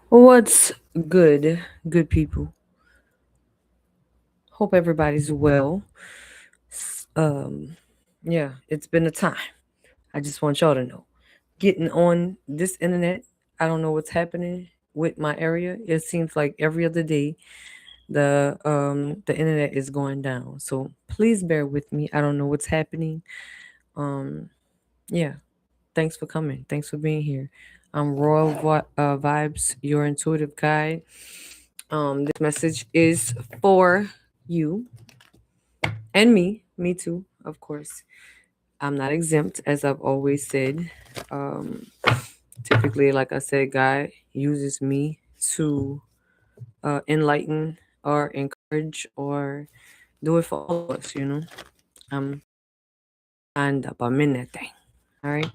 What's good people? Hope everybody's well. Yeah, it's been a time. I just want y'all to know. Getting on this internet, I don't know what's happening with my area. It seems like every other day the internet is going down. So please bear with me. I don't know what's happening. Um, yeah, thanks for coming. Thanks for being here. I'm Vibes, your intuitive guide. This message is for you and me too, of course. I'm not exempt, as I've always said. Um, Typically, like I said, God uses me to enlighten or encourage or do it for all of us. I'm signed up. I'm in that thing. All right.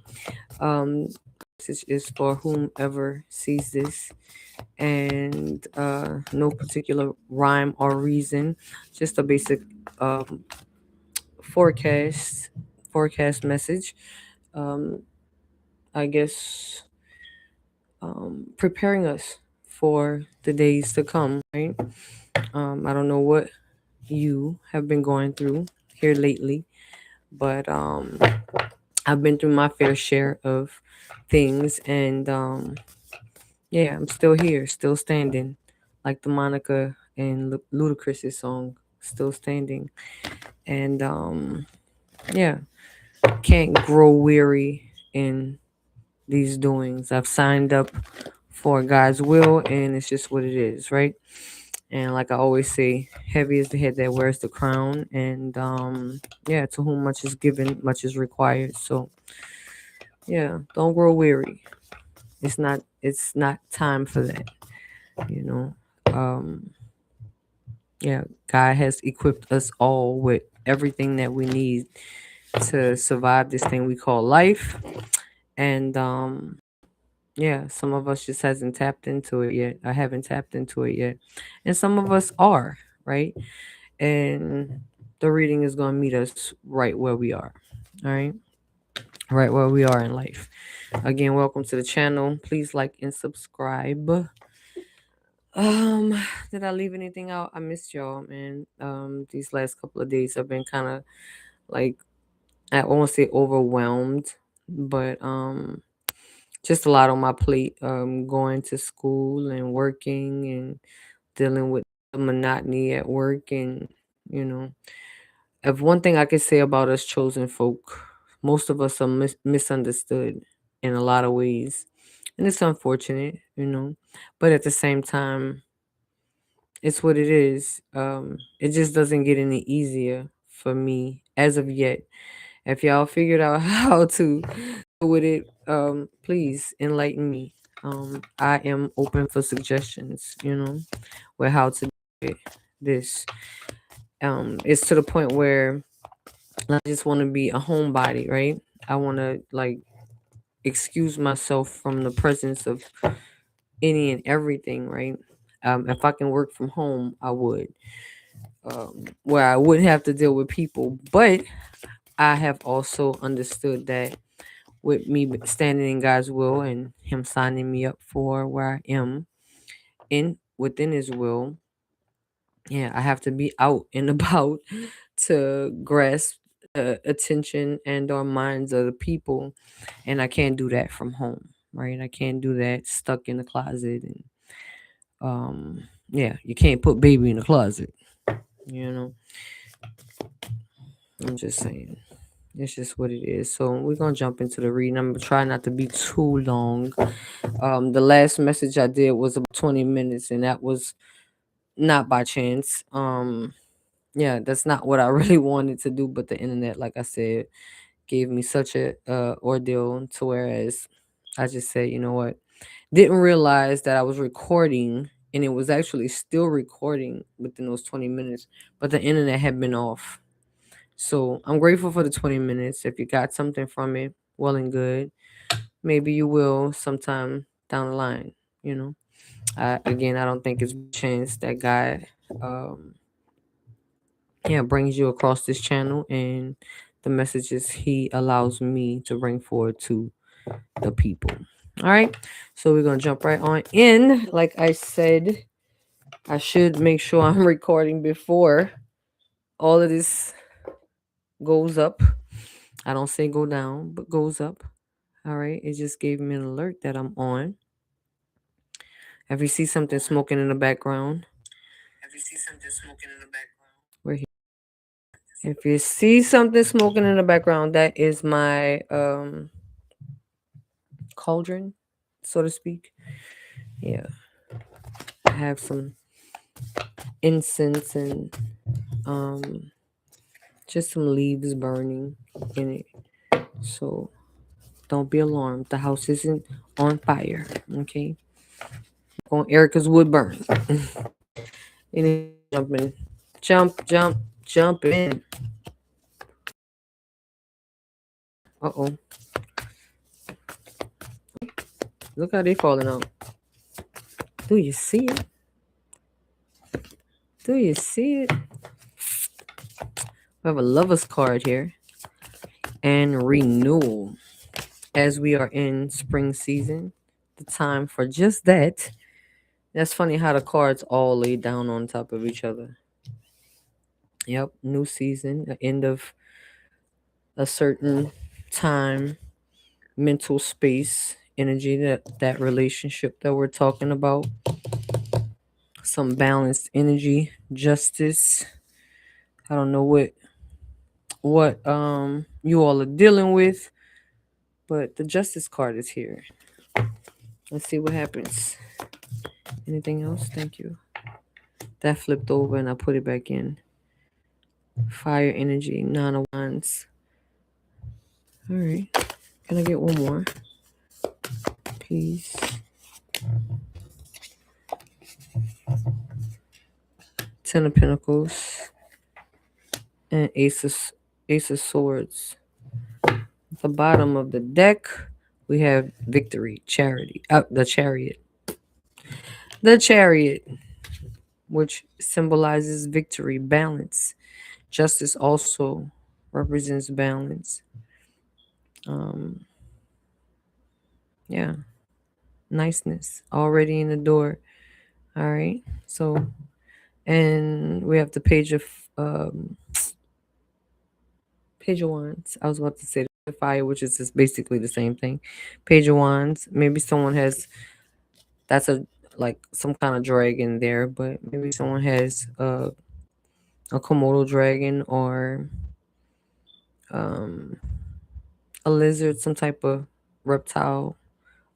Um, message is for whomever sees this, and no particular rhyme or reason, just a basic um, forecast forecast message. Um, I guess preparing us for the days to come. Right. I don't know what you have been going through here lately, but I've been through my fair share of things, and yeah, I'm still here, still standing, like the Monica and Ludacris's song, "Still Standing," and yeah, can't grow weary in these doings. I've signed up for God's will, and it's just what it is, right? And like I always say, heavy is the head that wears the crown, and yeah, to whom much is given, much is required. So yeah, don't grow weary. It's not time for that, you know. Um, yeah, God has equipped us all with everything that we need to survive this thing we call life. And yeah, some of us just hasn't tapped into it yet. I haven't tapped into it yet. And some of us are, right? And the reading is going to meet us right where we are. All right? Right where we are in life. Again, welcome to the channel. Please like and subscribe. Um, did I leave anything out? I missed y'all, man. These last couple of days have been kind of like, I won't say overwhelmed, but just a lot on my plate. Going to school and working and dealing with the monotony at work, and you know, if one thing I could say about us chosen folk, most of us are misunderstood in a lot of ways, and it's unfortunate. But at the same time, it's what it is. It just doesn't get any easier for me as of yet. If y'all figured out how to deal with it, please enlighten me. I am open for suggestions, with how to do it. This. It's to the point where I just want to be a homebody, right? I want to like excuse myself from the presence of any and everything, right? If I can work from home, I would. Where I wouldn't have to deal with people. But I have also understood that with me standing in God's will and Him signing me up for where I am in within His will, yeah, I have to be out and about to grasp the attention and or minds of the people, and I can't do that from home, right? I can't do that stuck in the closet, and yeah, you can't put baby in the closet, you know. I'm just saying. It's just what it is. So we're gonna jump into the reading. I'm gonna try not to be too long. The last message I did was about 20 minutes, and that was not by chance. Yeah, that's not what I really wanted to do, but the internet, like I said, gave me such a ordeal to whereas I just said, you know what? Didn't realize that I was recording and it was actually still recording within those 20 minutes, but the internet had been off. So I'm grateful for the 20 minutes. If you got something from it, well and good. Maybe you will sometime down the line, you know. Again, I don't think it's by chance that God um yeah brings you across this channel and the messages he allows me to bring forward to the people. All right. So we're gonna jump right on in. Like I said, I should make sure I'm recording before all of this goes up. I don't say go down, but goes up. All right. It just gave me an alert that I'm on. If you see something smoking in the background, we're here. If you see something smoking in the background, that is my cauldron, so to speak. Yeah. I have some incense and um just some leaves burning in it. So don't be alarmed. The house isn't on fire. Okay. On Erica's wood burn. Any jumping. Jump in. Uh-oh. Look how they falling out. Do you see it? Do you see it? We have a lover's card here. And renewal. As we are in spring season. The time for just that. That's funny how the cards all lay down on top of each other. Yep, new season, the end of a certain time, mental space, energy, that relationship that we're talking about. Some balanced energy, justice. I don't know what you all are dealing with, but the justice card is here. Let's see what happens. Anything else? Thank you. That flipped over and I put it back in. Fire energy, nine of wands. All right. Can I get one more? Please. Ten of Pentacles and Ace of Swords. At the bottom of the deck, we have victory, charity, the Chariot. The Chariot, which symbolizes victory, balance. Justice also represents balance. Um, yeah, niceness already in the door. All right. So, and we have the Page of Wands. I was about to say the fire, which is just basically the same thing. Page of Wands. Maybe someone has that's a like some kind of dragon there, but maybe someone has a Komodo dragon or um, a lizard, some type of reptile.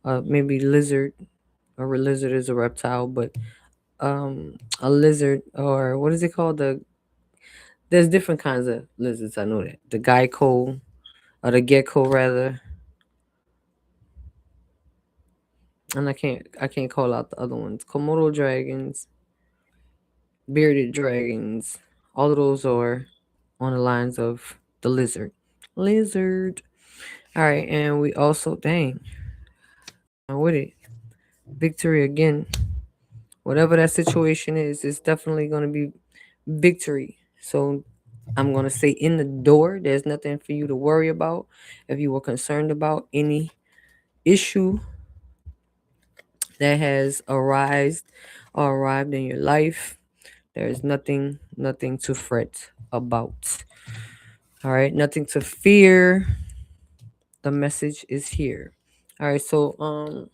Maybe lizard. Or a lizard is a reptile, but a lizard or what is it called? There's different kinds of lizards. I know that the gecko or the gecko rather, and I can't call out the other ones. Komodo dragons, bearded dragons, all of those are on the lines of the lizard. Lizard. All right, and we also with it. Victory again. Whatever that situation is, it's definitely gonna be victory. So I'm gonna say in the door, there's nothing for you to worry about. If you were concerned about any issue that has arrived in your life, there is nothing to fret about. All right, nothing to fear. The message is here. All right, so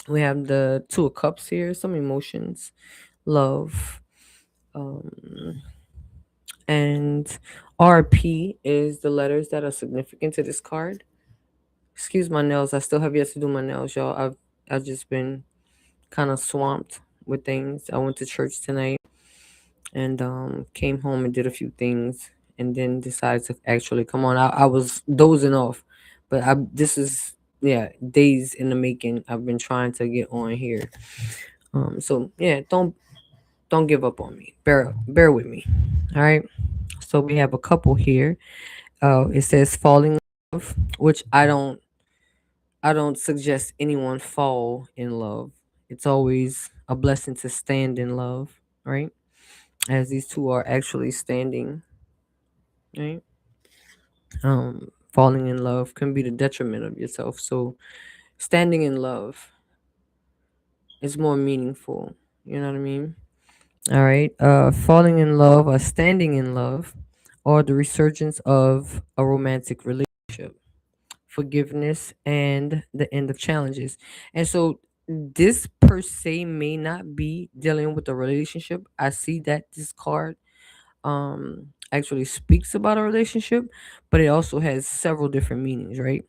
we have the Two of Cups here, some emotions, love, um, and RP is the letters that are significant to this card. Excuse my nails. I still have yet to do my nails, y'all. I've just been kind of swamped with things. I went to church tonight and came home and did a few things and then decided to actually come on. I was dozing off, but this is yeah days in the making. I've been trying to get on here. So yeah, don't give up on me. Bear with me. All right. So we have a couple here. It says falling in love, which I don't suggest anyone fall in love. It's always a blessing to stand in love, right? As these two are actually standing, right? Falling in love can be the detriment of yourself. So Standing in love is more meaningful. You know what I mean? All right. Falling in love or standing in love, or the resurgence of a romantic relationship, forgiveness, and the end of challenges. And so this per se may not be dealing with a relationship. I see that this card actually speaks about a relationship, but it also has several different meanings, right?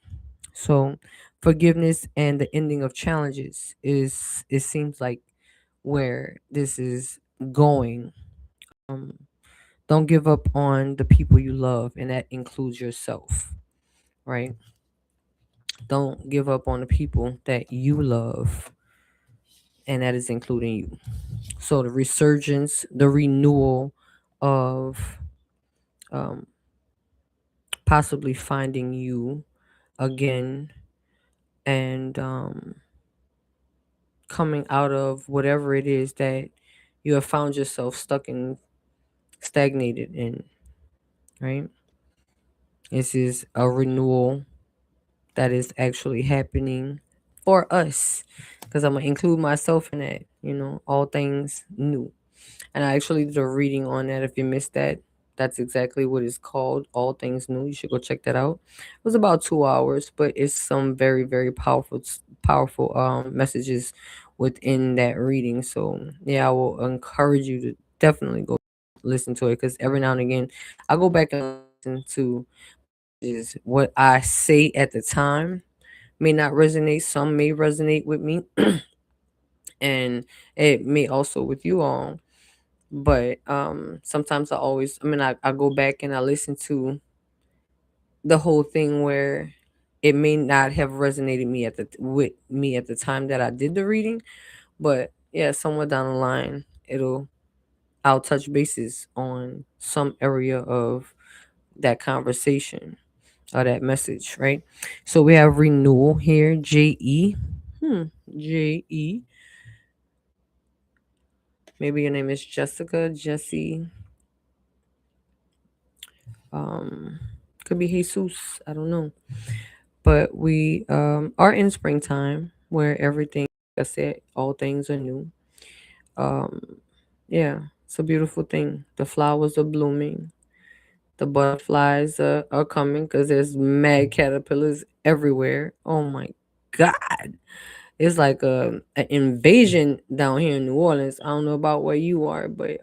So forgiveness and the ending of challenges is, it seems like, where this is going. Um, don't give up on the people you love, and that includes yourself, right? Don't give up on the people that you love, and that is including you. So the resurgence, the renewal of um, possibly finding you again, and coming out of whatever it is that you have found yourself stuck in, stagnated in, right? This is a renewal that is actually happening for us, because I'm gonna include myself in that. All things new. And I actually did a reading on that. If you missed that, that's exactly what it's called. All things new. You should go check that out. It was about 2 hours, but it's some very, very powerful messages within that reading. So yeah, I will encourage you to definitely go listen to it, because every now and again I go back and listen to messages. What I say at the time may not resonate. Some may resonate with me, and it may also with you all. But sometimes I go back and I listen to the whole thing, where it may not have resonated me with me at the time that I did the reading. But yeah, somewhere down the line, I'll touch bases on some area of that conversation or that message, right? So we have renewal here, JE. Hmm, JE. Maybe your name is Jessica, Jesse. Um, could be Jesus. I don't know. But we are in springtime, where everything, like I said, all things are new. Um, yeah, it's a beautiful thing. The flowers are blooming. The butterflies are coming, because there's mad caterpillars everywhere. Oh my God. It's like an invasion down here in New Orleans. I don't know about where you are, but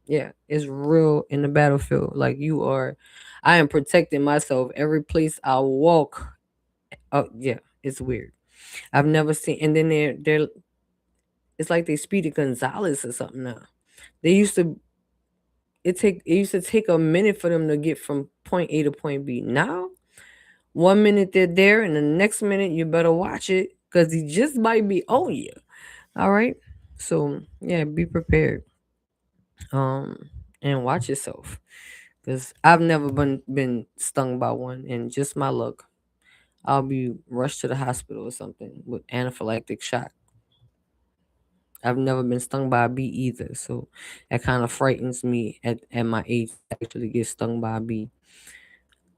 yeah, it's real in the battlefield. Like you are, I am protecting myself every place I walk. Oh yeah, it's weird. I've never seen. And then they're it's like they Speedy Gonzales or something now. They used to it used to take a minute for them to get from point A to point B. Now 1 minute they're there, and the next minute you better watch it, because he just might be on you. All right. So yeah, be prepared. And watch yourself, because I've never been stung by one, and just my luck, I'll be rushed to the hospital or something with anaphylactic shock. I've never been stung by a bee either, so that kind of frightens me at my age to actually get stung by a bee.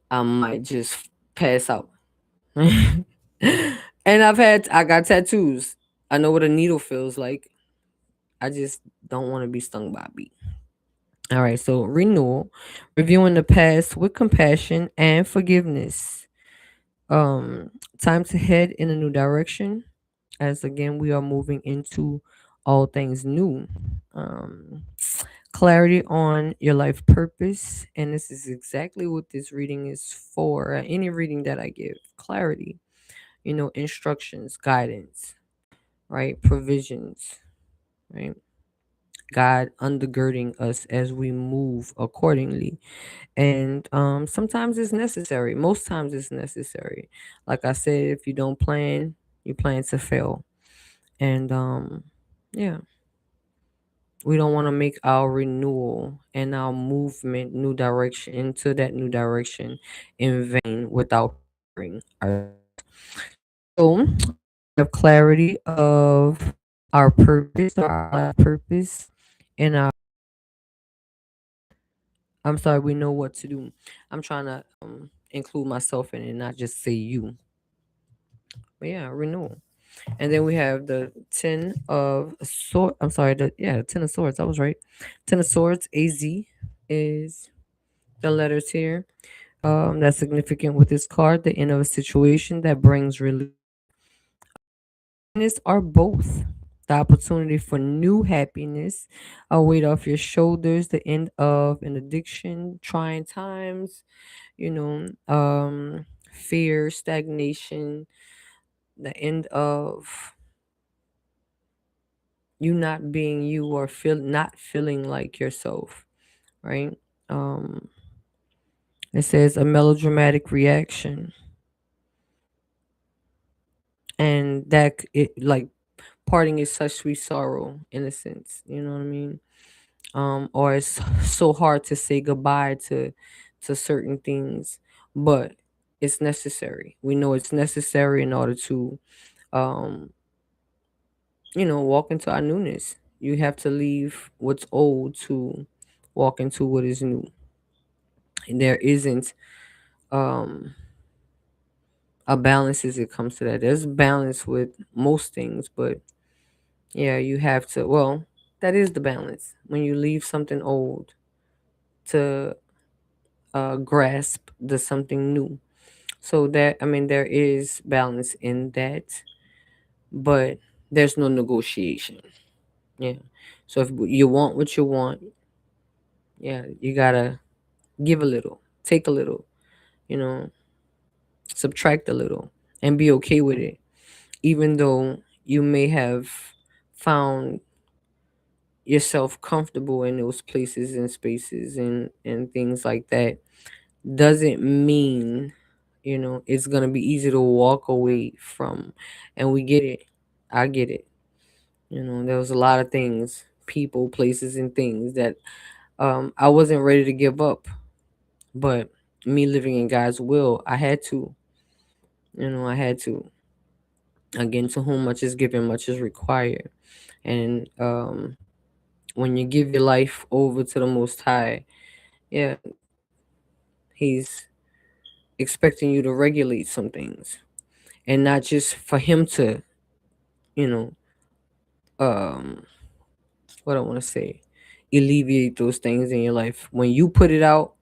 I might just pass out. And I got tattoos. I know what a needle feels like. I just don't want to be stung by a bee. All right, so renewal, reviewing the past with compassion and forgiveness. Time to head in a new direction, as again we are moving into all things new. Um, Clarity on your life purpose, and this is exactly what this reading is for. Any reading that I give, clarity, instructions, guidance, right? Provisions, right? God undergirding us as we move accordingly. And sometimes it's necessary. Most times it's necessary. Like I said, if you don't plan, you plan to fail. And yeah, we don't want to make our renewal and our movement new direction into that new direction in vain without preparing ourselves. So we have clarity of our purpose or our life purpose, and I'm sorry, we know what to do. I'm trying to include myself in it, not just say you, But yeah, renewal. And then we have the Ten of Swords. I'm sorry, the Ten of Swords. I was right. Ten of Swords, AZ, is the letters here. That's significant with this card. The end of a situation that brings relief. Happiness are both. The opportunity for new happiness, a weight off your shoulders, the end of an addiction, trying times, fear, stagnation, the end of you not being you or not feeling like yourself, right? Um, it says a melodramatic reaction, and it like parting is such sweet sorrow in a sense. You know what I mean? Or it's so hard to say goodbye to certain things, but it's necessary. We know it's necessary in order to um walk into our newness. You have to leave what's old to walk into what is new. And there isn't um a balance as it comes to that. There's balance with most things, but yeah, you have to, well, that is the balance. When you leave something old to grasp the something new. So that, I mean, there is balance in that, but there's no negotiation. Yeah. So if you want what you want, yeah, you gotta give a little, take a little, you know, subtract a little, and be okay with it. Even though you may have found yourself comfortable in those places and spaces and things like that, doesn't mean it's gonna be easy to walk away from. And we get it. I get it. There was a lot of things, people, places, and things that I wasn't ready to give up. But me living in God's will, I had to. I had to. Again, to whom much is given, much is required. And when you give your life over to the Most High, yeah, He's expecting you to regulate some things, and not just for Him to, you know, um, what I want to say, alleviate those things in your life. When you put it out,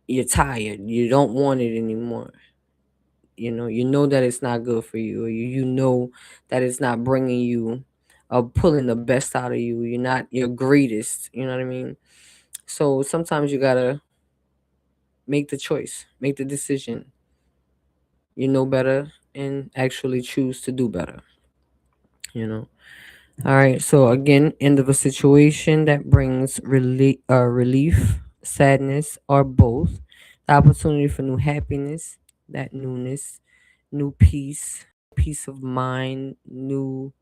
you're tired. You don't want it anymore. You know that it's not good for you. Or you know that it's not bringing you, pulling the best out of you. You're not your greatest. You know what I mean? So sometimes you gotta make the choice, make the decision. You know better, and actually choose to do better. You know. All right. So again, end of a situation that brings relief, sadness, or both. The opportunity for new happiness, that newness, new peace of mind, new,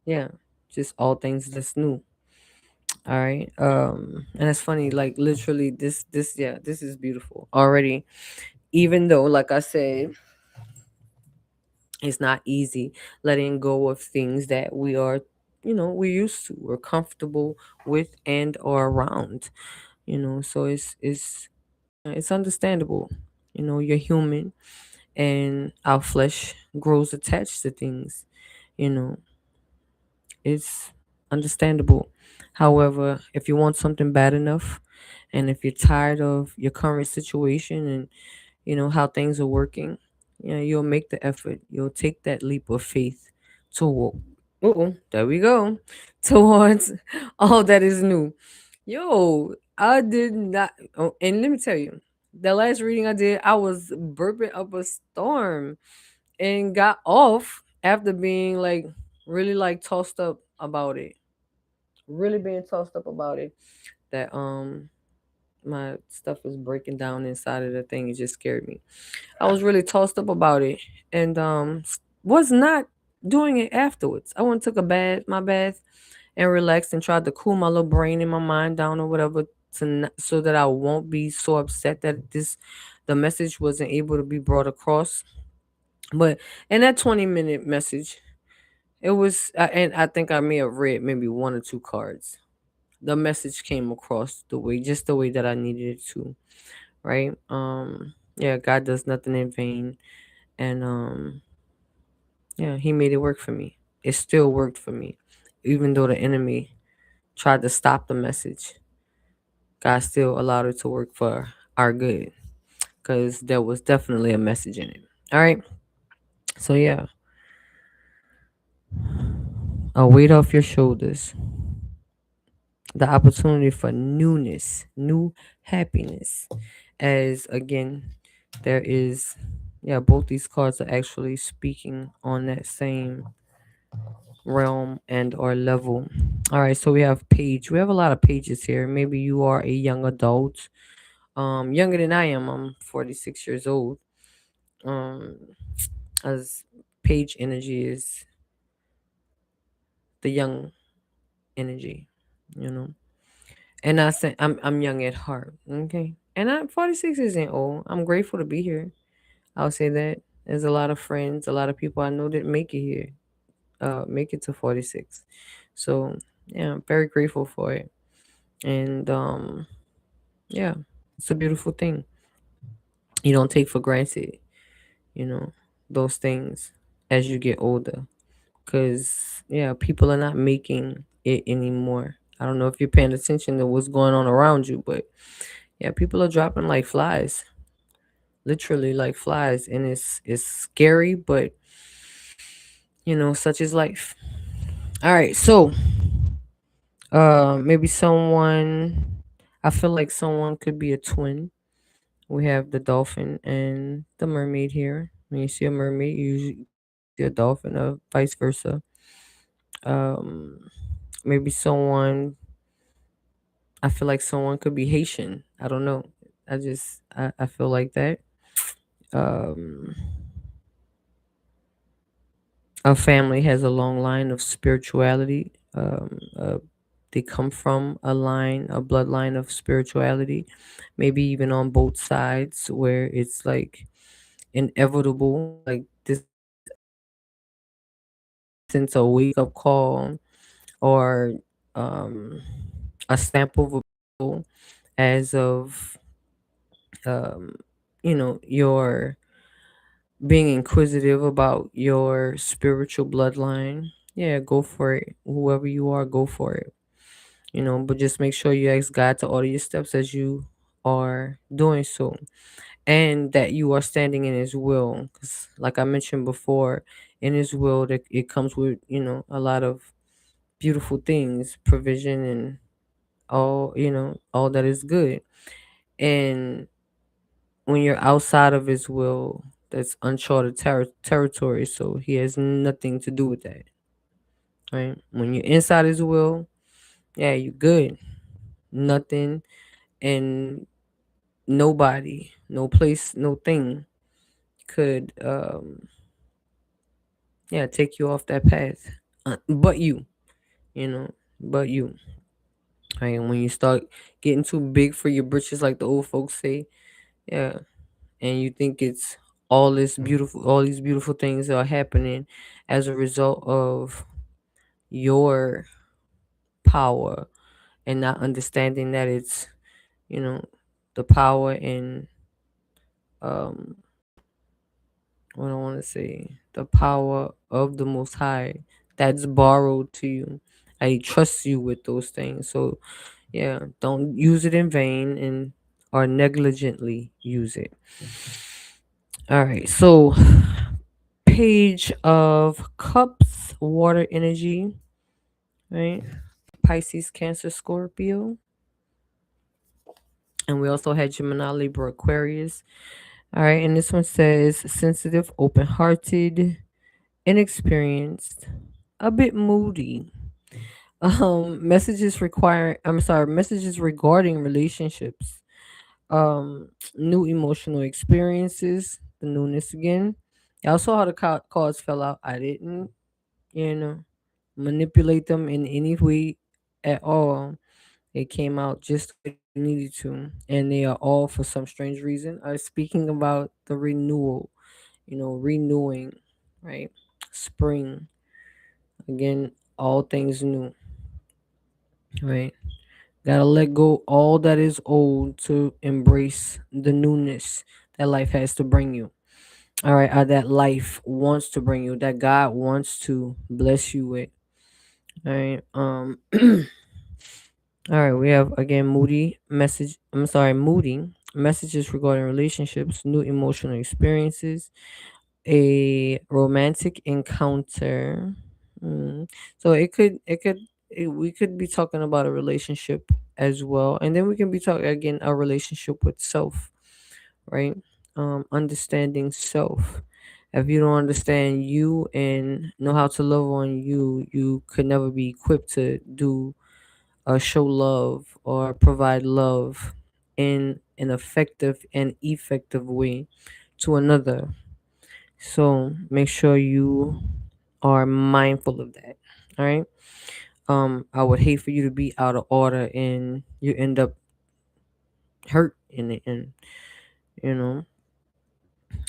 yeah, just all things that's new. All right. And it's funny, like literally, this is beautiful already. Even though, like I said, it's not easy letting go of things that we're used to, we're comfortable with and or around. So it's understandable. You're human, and our flesh grows attached to things. You know, it's understandable. However, if you want something bad enough, and if you're tired of your current situation and how things are working, you'll make the effort. You'll take that leap of faith to there we go, towards all that is new. Yo, I did not. Oh, and let me tell you, the last reading I did, I was burping up a storm and got off after being like really like tossed up about it. Really being tossed up about it. That my stuff was breaking down inside of the thing. It just scared me. I was really tossed up about it, and was not doing it afterwards. I went and took my bath, and relaxed and tried to cool my little brain and my mind down or whatever, so that I won't be so upset that the message wasn't able to be brought across. But in that 20-minute message, it was, and I think I may have read maybe one or two cards. The message came across just the way that I needed it to, right? Yeah, God does nothing in vain, and Yeah, he made it work for me. It still worked for me. Even though the enemy tried to stop the message, God still allowed it to work for our good because there was definitely a message in it. All right. So, yeah, a weight off your shoulders, the opportunity for newness, new happiness. As again, there is, yeah, both these cards are actually speaking on that same realm and or level. All right, so we have page. We have a lot of pages here. Maybe you are a young adult, younger than I am. I'm 46 years old. Um, as page energy is the young energy, you know. And I say I'm young at heart. Okay. And I'm 46 isn't old. I'm grateful to be here. I'll say that. There's a lot of friends, a lot of people I know that make it here, make it to 46. So yeah, I'm very grateful for it. And yeah, it's a beautiful thing. You don't take for granted, you know, those things as you get older. Cause yeah, people are not making it anymore. I don't know if you're paying attention to what's going on around you, but yeah, people are dropping like flies, literally like flies, and it's scary, but such is life. All right, so maybe someone. I feel like someone could be a twin. We have the dolphin and the mermaid here. When you see a mermaid, you usually could see a dolphin, or vice versa. Um, maybe someone. I feel like someone could be Haitian. I don't know. I feel like that. Um, a family has a long line of spirituality. They come from a bloodline of spirituality, maybe even on both sides, where it's like inevitable. Like this is a in essence a wake up call or um, a stamp of approval as of um, your being inquisitive about your spiritual bloodline. Yeah, go for it. Whoever you are, go for it. But just make sure you ask God to order your steps as you are doing so, and that you are standing in His will. Because, like I mentioned before, in His will, that it comes with a lot of beautiful things, provision, and all that is good. And when you're outside of His will, that's uncharted territory. So He has nothing to do with that, right? When you're inside His will, yeah, you're good. Nothing and nobody, no place, no thing could yeah, take you off that path. But you know, but you. Right? And when you start getting too big for your britches, like the old folks say, yeah, and you think it's all these beautiful things are happening as a result of your power, and not understanding that it's, you know, the power and um what I want to say, the power of the Most High that's borrowed to you. I trust you with those things. So yeah, don't use it in vain and or negligently use it. All right. So Page of Cups, water energy, right? Pisces, Cancer, Scorpio. And we also had Gemini, Libra, Aquarius. All right. And this one says sensitive, open hearted, inexperienced, a bit moody. Messages regarding relationships, new emotional experiences, the newness again. Y'all saw how the cards fell out. I didn't, you know, manipulate them in any way at all. It came out just the way they needed to, and they are all, for some strange reason, are speaking about the renewal. Renewing, right? Spring again, all things new, right? Gotta let go all that is old to embrace the newness that life has to bring you. All right, that life wants to bring you, that God wants to bless you with. All right. All right, we have again moody message. I'm sorry, moody messages regarding relationships, new emotional experiences, a romantic encounter. Mm. So we could be talking about a relationship as well, and then we can be talking again a relationship with self, right? Understanding self. If you don't understand you and know how to love on you, you could never be equipped to do show love or provide love in an effective and effective way to another. So make sure you are mindful of that. All right. I would hate for you to be out of order and you end up hurt in the end, you know.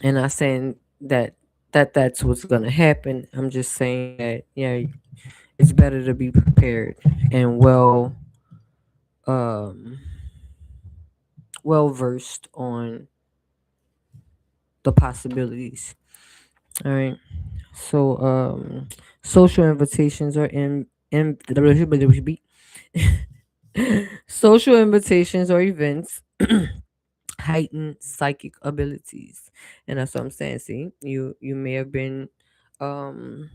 And not saying that's what's gonna happen. I'm just saying that yeah, it's better to be prepared and um well versed on the possibilities. All right. So social invitations are in social invitations or events heighten psychic abilities. And that's what I'm saying. See, you may have been um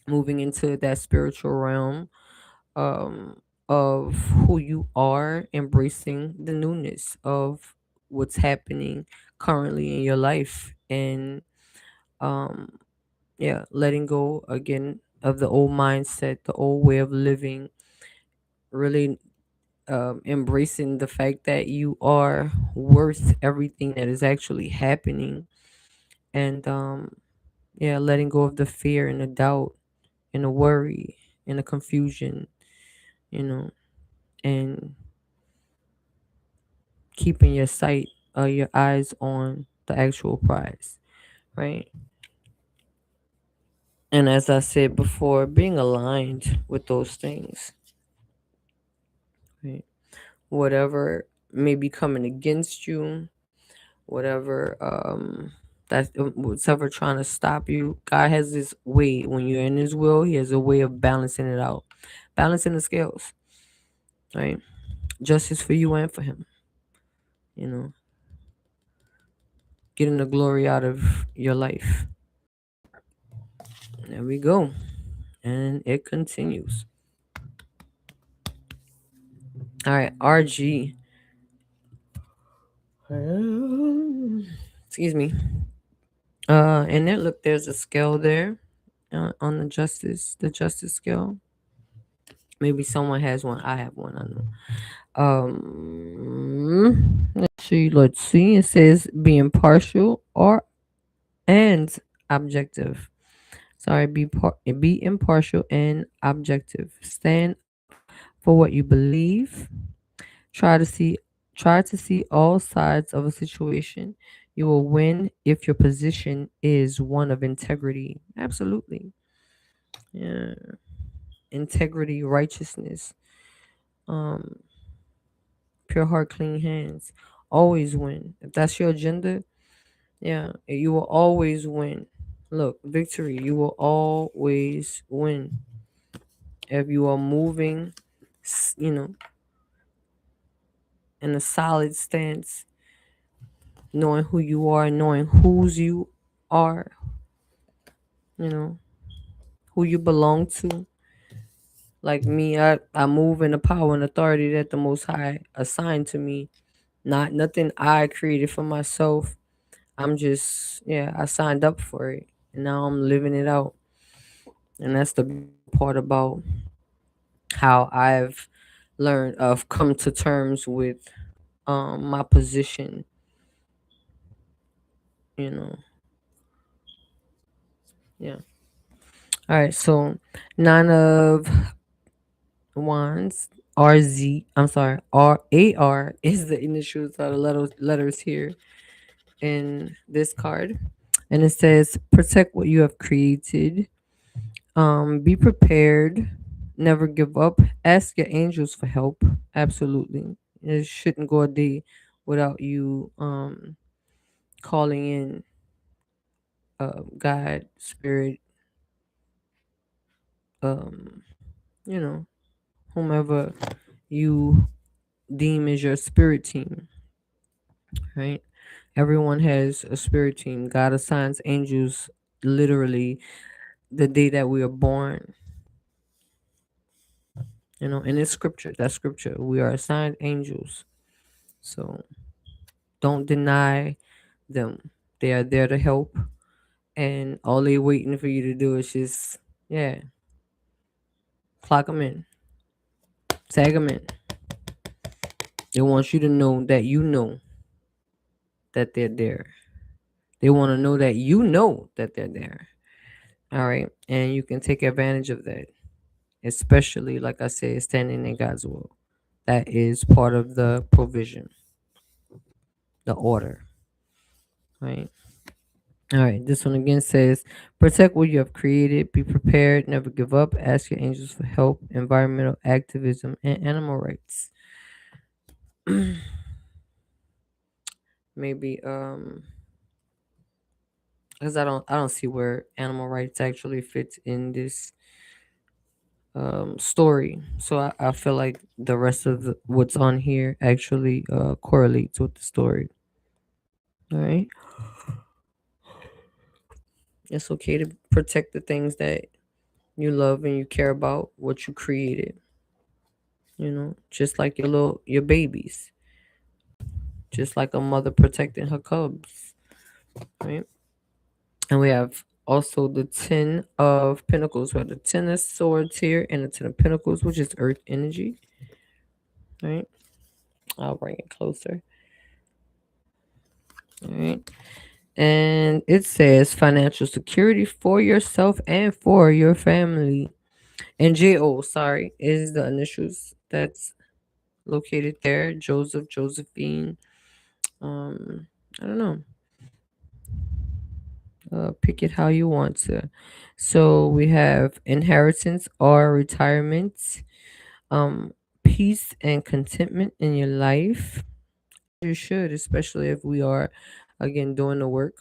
moving into that spiritual realm um of who you are, embracing the newness of what's happening currently in your life, and um yeah, letting go again of the old mindset, the old way of living, really embracing the fact that you are worth everything that is actually happening, and yeah, letting go of the fear and the doubt and the worry and the confusion, you know, and keeping your sight, your eyes on the actual prize, right? And as I said before, being aligned with those things, right? Whatever may be coming against you, whatever that's whatever trying to stop you. God has this way when you're in His will. He has a way of balancing it out, balancing the scales, right? Justice for you and for Him. You know, getting the glory out of your life. There we go, and it continues. All right, RG. Excuse me. And there, look, there's a scale there on the justice scale. Maybe someone has one. I have one. I know. Let's see. Let's see. It says be impartial or and objective. Sorry, be impartial and objective. Stand up for what you believe. Try to see try to see all sides of a situation. You will win if your position is one of integrity. Absolutely. Yeah. Integrity, righteousness, um, pure heart, clean hands. Always win. If that's your agenda, yeah, you will always win. Look, victory, you will always win. If you are moving, you know, in a solid stance, knowing who you are, knowing whose you are, you know, who you belong to. Like me, I move in the power and authority that the Most High assigned to me. Not nothing I created for myself. I'm just, yeah, I signed up for it. And now I'm living it out. And that's the beautiful part about how I've learned of come to terms with my position, you know. Yeah. All right, so nine of wands, RZ, I'm sorry, RAR is the initials of the letters here in this card. And it says protect what you have created. Be prepared. Never give up. Ask your angels for help. Absolutely. It shouldn't go a day without you calling in. God, spirit, um, you know, whomever you deem as your spirit team, right? Everyone has a spirit team. God assigns angels literally the day that we are born, and it's scripture. That's scripture. We are assigned angels. So don't deny them. They are there to help, and all they waiting for you to do is just, yeah, clock them in, tag them in. They want you to know that you know that they're there. They want to know that you know that they're there. All right. And you can take advantage of that, especially, like I said, standing in God's will. That is part of the provision, the order. Right. All right. This one again says protect what you have created, be prepared, never give up, ask your angels for help, environmental activism, and animal rights. Maybe because I don't see where animal rights actually fits in this story. So I feel like the rest of what's on here actually correlates with the story. All right, it's okay to protect the things that you love and you care about, what you created. Just like your babies, just like a mother protecting her cubs, right? And we have also the Ten of Pentacles. We have the Ten of Swords here and the Ten of Pentacles, which is Earth energy, right? I'll bring it closer. All right. And it says financial security for yourself and for your family. And JO, sorry, is the initials that's located there. Joseph, Josephine. Um, I don't know. Pick it how you want to. So we have inheritance or retirement, peace and contentment in your life. You should, especially if we are again doing the work,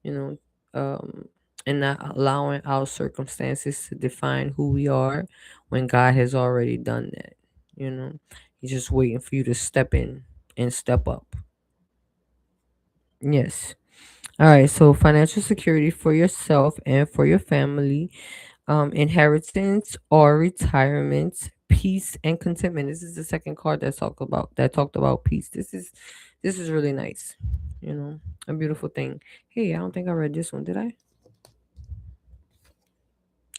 you know, and not allowing our circumstances to define who we are when God has already done that. You know, He's just waiting for you to step in and step up. Yes. All right. So financial security for yourself and for your family, inheritance or retirement, peace and contentment. This is the second card that talked about peace. This is really nice. A beautiful thing. Hey, I don't think I read this one, did I?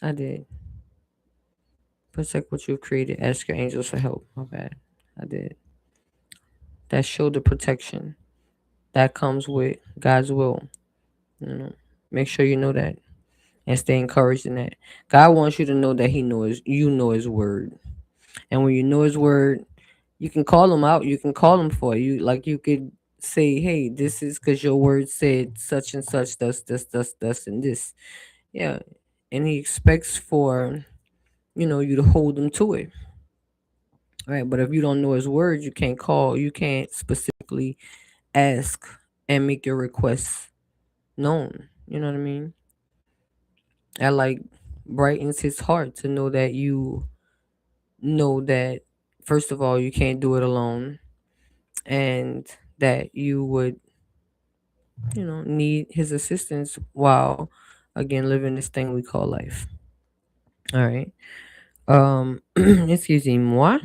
I did. Protect what you've created. Ask your angels for help. My bad. I did. That showed the protection that comes with God's will. You know, make sure you know that and stay encouraged in that. God wants you to know that He knows you know His word, and when you know His word, you can call Him out. You can call Him for it. Like you could say, "Hey, this is because your word said such and such, thus, and this." Yeah, and He expects for you to hold Him to it. Right, but if you don't know His word, you can't specifically ask and make your requests known. You know what I mean? That like brightens His heart to know that you know that first of all you can't do it alone, and that you would need His assistance while again living this thing we call life. All right. Excusez-moi.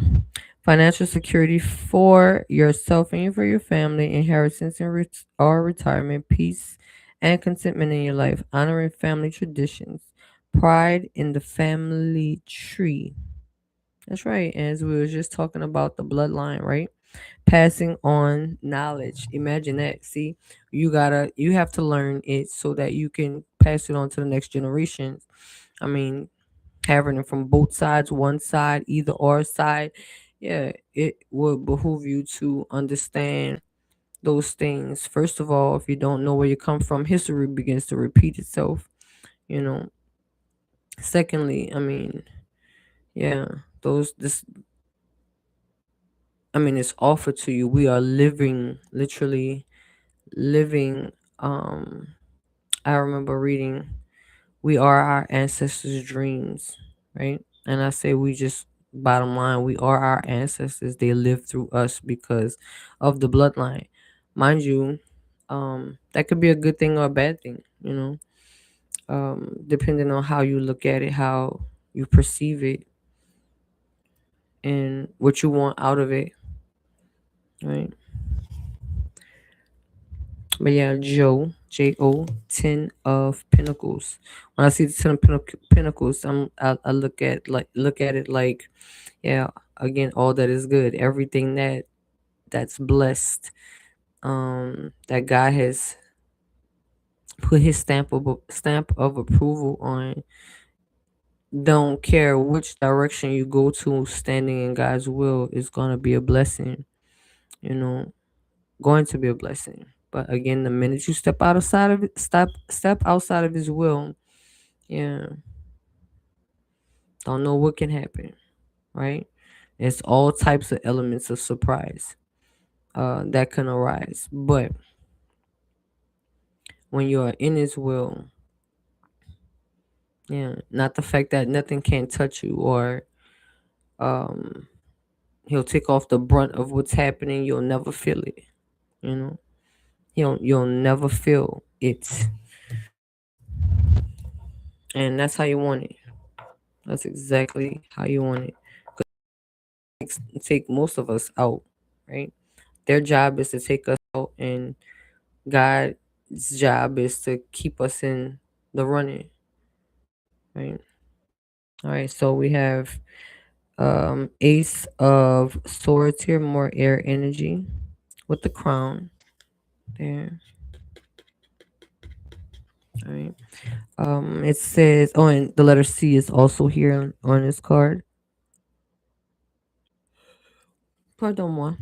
Financial security for yourself and for your family, inheritance and or retirement, peace and contentment in your life, honoring family traditions, pride in the family tree. That's right. As we were just talking about the bloodline, right? Passing on knowledge. Imagine that. See, you have to learn it so that you can pass it on to the next generation. I mean, having it from both sides, one side, either or side, yeah, it would behoove you to understand those things. First of all, if you don't know where you come from, history begins to repeat itself, you know. Secondly, I mean, yeah, those this I mean it's offered to you. We are living, literally living I remember reading, we are our ancestors' dreams, right? And I say we just, bottom line, we are our ancestors. They live through us because of the bloodline. Mind you, that could be a good thing or a bad thing, depending on how you look at it, how you perceive it, and what you want out of it, right? But yeah, J O, 10 of Pentacles. When I see the 10 of Pentacles, I look at it like, yeah, again, all that is good, everything that's blessed, that God has put his stamp of approval on. Don't care which direction you go to, standing in God's will is gonna be a blessing. You know, going to be a blessing. But again, the minute you step outside of it, step outside of His will, yeah, don't know what can happen, right? It's all types of elements of surprise that can arise. But when you are in His will, yeah, not the fact that nothing can touch you, or um, He'll take off the brunt of what's happening. You'll never feel it. You know, you'll never feel it, and that's how you want it. That's exactly how you want it. Take most of us out, right? Their job is to take us out, and God's job is to keep us in the running, right? All right, so we have Ace of Swords here, more air energy with the crown there. All right. It says, oh, and the letter C is also here on this card. Pardon moi.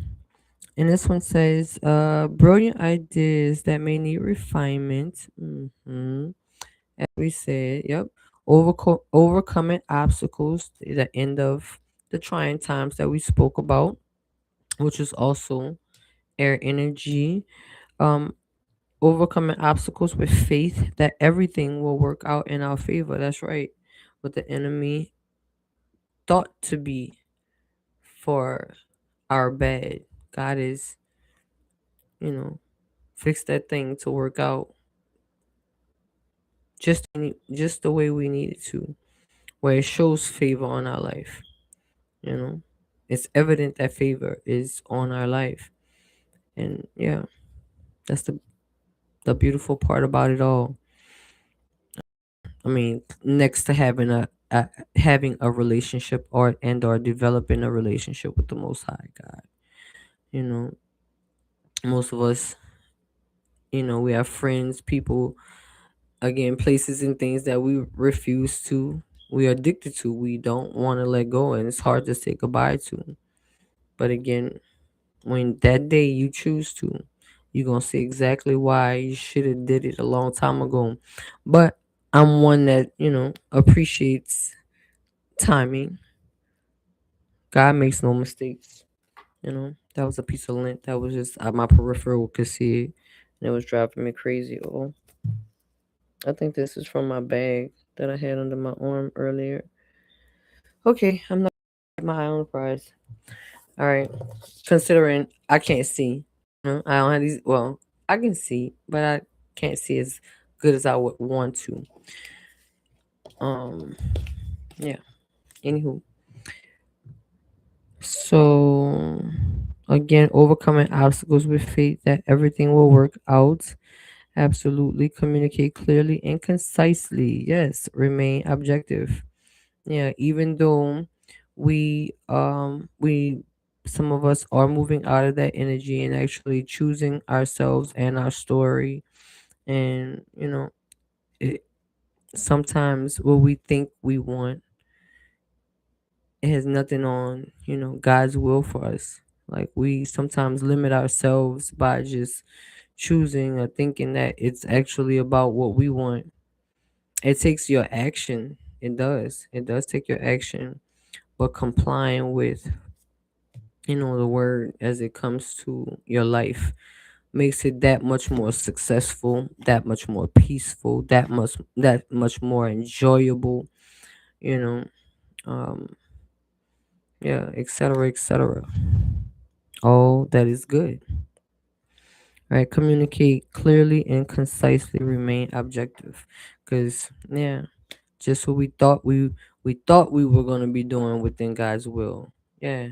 And this one says, brilliant ideas that may need refinement. As we said, yep. Overcoming obstacles, the end of the trying times that we spoke about, which is also air energy. Um, Overcoming obstacles with faith that everything will work out in our favor. That's right. What the enemy thought to be for our bad, God is, you know, fix that thing to work out just the way we need it to, where it shows favor on our life. You know, it's evident that favor is on our life, and yeah, that's the beautiful part about it all. I mean, next to having a relationship, or developing a relationship with the Most High God. You know, most of us, we have friends, people, again, places and things that we refuse to, we are addicted to, we don't want to let go, and it's hard to say goodbye to. But again, when that day you choose to, you're gonna see exactly why you should have did it a long time ago. But I'm one that appreciates timing. God makes no mistakes. That was a piece of lint that was just my peripheral could see it, and it was driving me crazy. Oh, I think this is from my bag that I had under my arm earlier. Okay, I'm not my eye on the prize. All right, considering I can't see, I don't have these. Well, I can see, but I can't see as good as I would want to. Um, yeah. Anywho, so again, overcoming obstacles with faith that everything will work out. Absolutely, communicate clearly and concisely. Yes, remain objective. Yeah, even though we some of us are moving out of that energy and actually choosing ourselves and our story, and it, sometimes what we think we want, it has nothing on God's will for us. Like, we sometimes limit ourselves by just choosing or thinking that it's actually about what we want. It takes your action. It does take your action, but complying with the word as it comes to your life makes it that much more successful, that much more peaceful, that much more enjoyable, you know, um, yeah, etc., etc. All that is good. Right? Communicate clearly and concisely. Remain objective, because yeah, just what we thought we were gonna be doing within God's will. Yeah,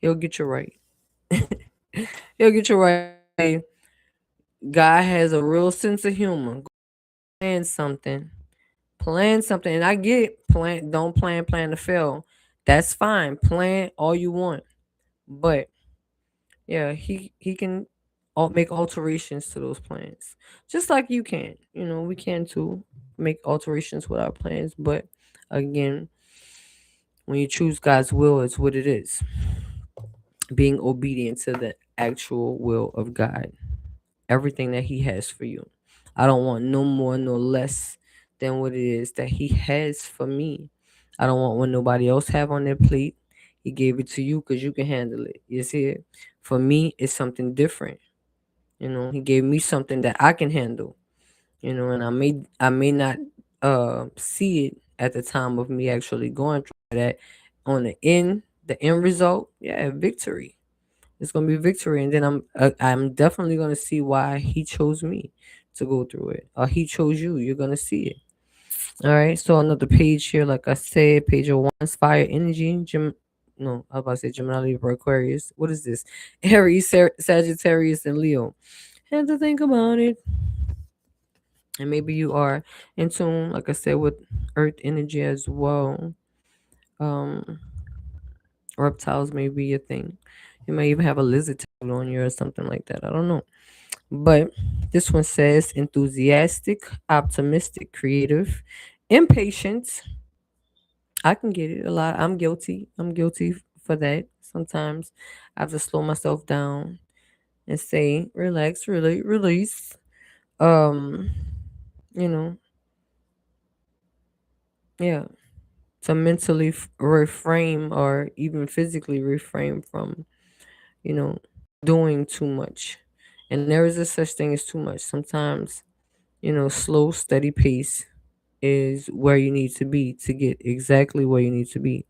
He'll get you right. He'll get you right. Let's say God has a real sense of humor. Go plan something, plan something, and I get it. Plan, don't plan to fail. That's fine. Plan all you want, but yeah, he can make alterations to those plans, just like you can. We can too make alterations with our plans, but again, when you choose God's will, it's what it is. Being obedient to the actual will of God, everything that He has for you. I don't want no more, no less than what it is that He has for me. I don't want what nobody else have on their plate. He gave it to you because you can handle it. You see it? For me, it's something different. He gave me something that I can handle. And I may not see it at the time of me actually going through that. On the end result, yeah, victory. It's gonna be victory, and then I'm definitely gonna see why He chose me to go through it, or He chose you. You're gonna see it. All right. So another page here, like I said, page of one's fire energy. No, I was about to say Gemini, Libra, Aquarius. What is this? Aries, Sagittarius, and Leo. Had to think about it. And maybe you are in tune, like I said, with Earth energy as well. Um, Reptiles may be a thing. You may even have a lizard tattoo on you or something like that. I don't know. But this one says enthusiastic, optimistic, creative, impatient. I can get it a lot. I'm guilty. I'm guilty for that. Sometimes I have to slow myself down and say, relax, really, release. Um, you know, yeah, to mentally reframe or even physically refrain from, you know, doing too much. And there is a such thing as too much. Sometimes, slow, steady pace is where you need to be to get exactly where you need to be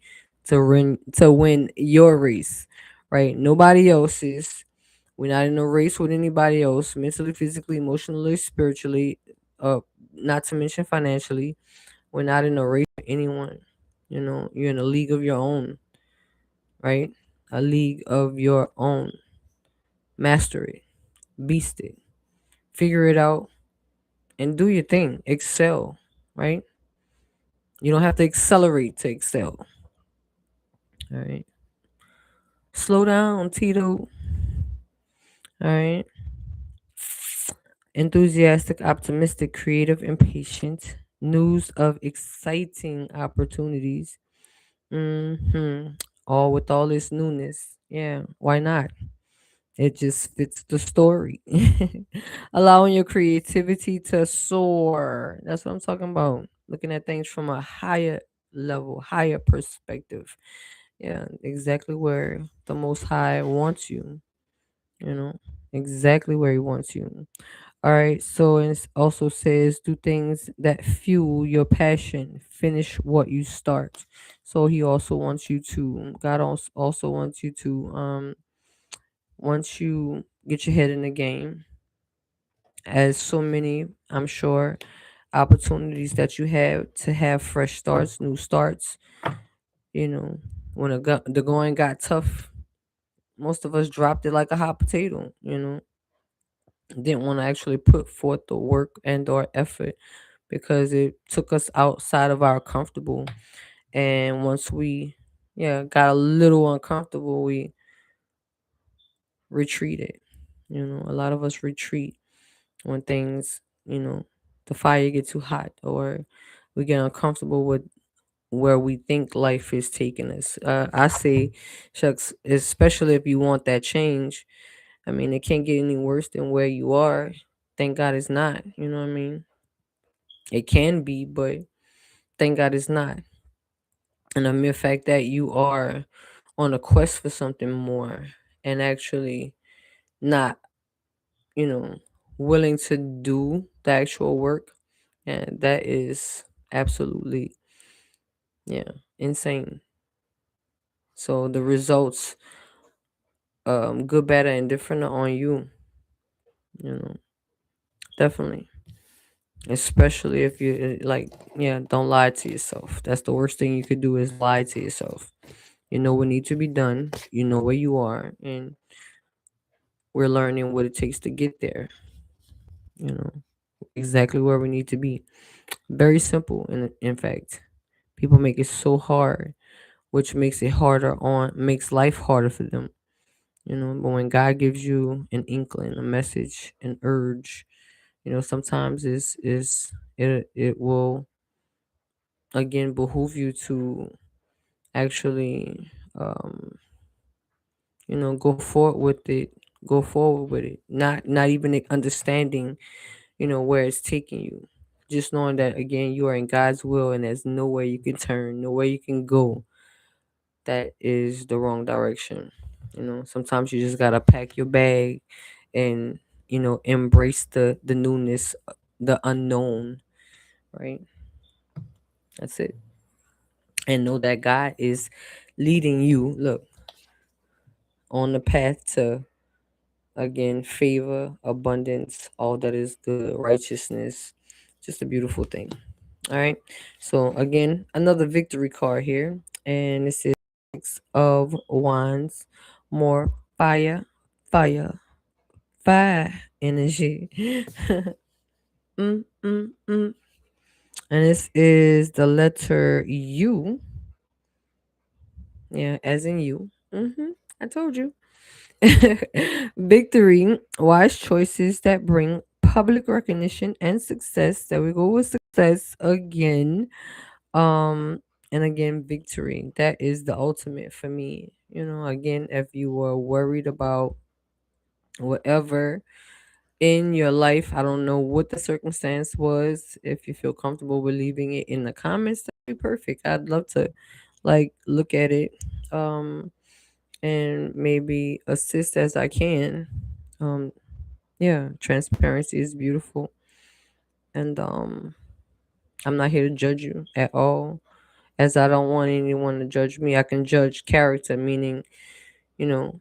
to win your race, right? Nobody else's. We're not in a race with anybody else, mentally, physically, emotionally, spiritually, uh, not to mention financially. We're not in a race with anyone. You're in a league of your own, right? A league of your own. Master it, beast it, figure it out, and do your thing. Excel, right? You don't have to accelerate to excel. All right. Slow down, Tito. All right. Enthusiastic, optimistic, creative, impatient. News of exciting opportunities. All with all this newness. Yeah, why not? It just fits the story. Allowing your creativity to soar. That's what I'm talking about. Looking at things from a higher level, higher perspective. Yeah, exactly where the Most High wants you. You know, exactly where He wants you. All right. So it also says do things that fuel your passion. Finish what you start. So He also wants you to. God also wants you to. Once you get your head in the game, as so many, I'm sure, opportunities that you have to have fresh starts, new starts. You know, when the going got tough, most of us dropped it like a hot potato. Didn't want to actually put forth the work and or effort because it took us outside of our comfortable. And once we, yeah, got a little uncomfortable, we retreated. A lot of us retreat when things, the fire get too hot, or we get uncomfortable with where we think life is taking us. I say, shucks, especially if you want that change. I mean, it can't get any worse than where you are. Thank God it's not. You know what I mean? It can be, but thank God it's not. And the mere fact that you are on a quest for something more and actually not, you know, willing to do the actual work. And that is absolutely, yeah, insane. So the results, good, bad, and indifferent, are on you. You know, definitely. Especially if you like, yeah, don't lie to yourself. That's the worst thing you could do is lie to yourself. You know what needs to be done. You know where you are, and we're learning what it takes to get there. You know exactly where we need to be. Very simple, in fact, people make it so hard, which makes it harder on makes life harder for them. But when God gives you an inkling, a message, an urge, sometimes it will again behoove you to actually go forward with it, not even understanding where it's taking you, just knowing that again you are in God's will and there's nowhere you can turn, nowhere you can go that is the wrong direction. Sometimes you just gotta pack your bag and embrace the newness, the unknown, right? That's it. And know that God is leading you, look, on the path to, again, favor, abundance, all that is good, righteousness. Just a beautiful thing. All right. So again, another victory card here, and this is Six of Wands, more fire, fire, fire energy. Mm. And this is the letter U. Yeah, as in you. I told you. Victory, wise choices that bring public recognition and success. There we go with success again. And again, victory. That is the ultimate for me. Again, if you were worried about whatever in your life, I don't know what the circumstance was. If you feel comfortable with leaving it in the comments, that'd be perfect. I'd love to like look at it. And maybe assist as I can. Um, yeah, transparency is beautiful, and I'm not here to judge you at all. As I don't want anyone to judge me, I can judge character, meaning you know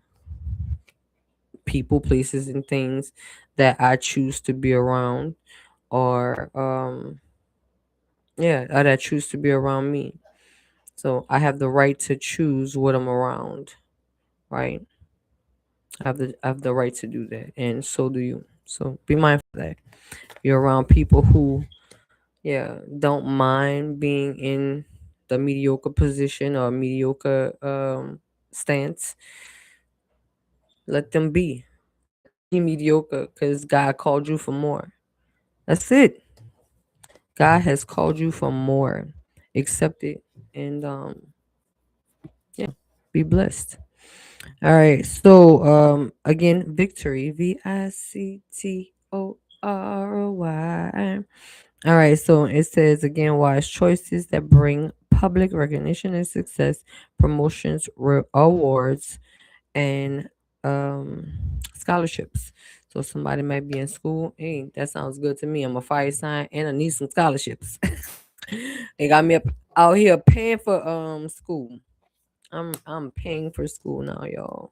people, places, and things that I choose to be around, or yeah, or that choose to be around me. So I have the right to choose what I'm around, right? I have the right to do that, and so do you. So be mindful of that. You're around people who, yeah, don't mind being in the mediocre position or mediocre stance. Let them be. Let them be mediocre because God called you for more. That's it. God has called you for more. Accept it, and yeah, be blessed. All right. So again, victory. VICTORY. All right, so it says again, wise choices that bring public recognition and success, promotions, awards, and scholarships. So somebody might be in school. Hey, that sounds good to me. I'm a fire sign and I need some scholarships. They got me up out here paying for school. I'm paying for school now, y'all.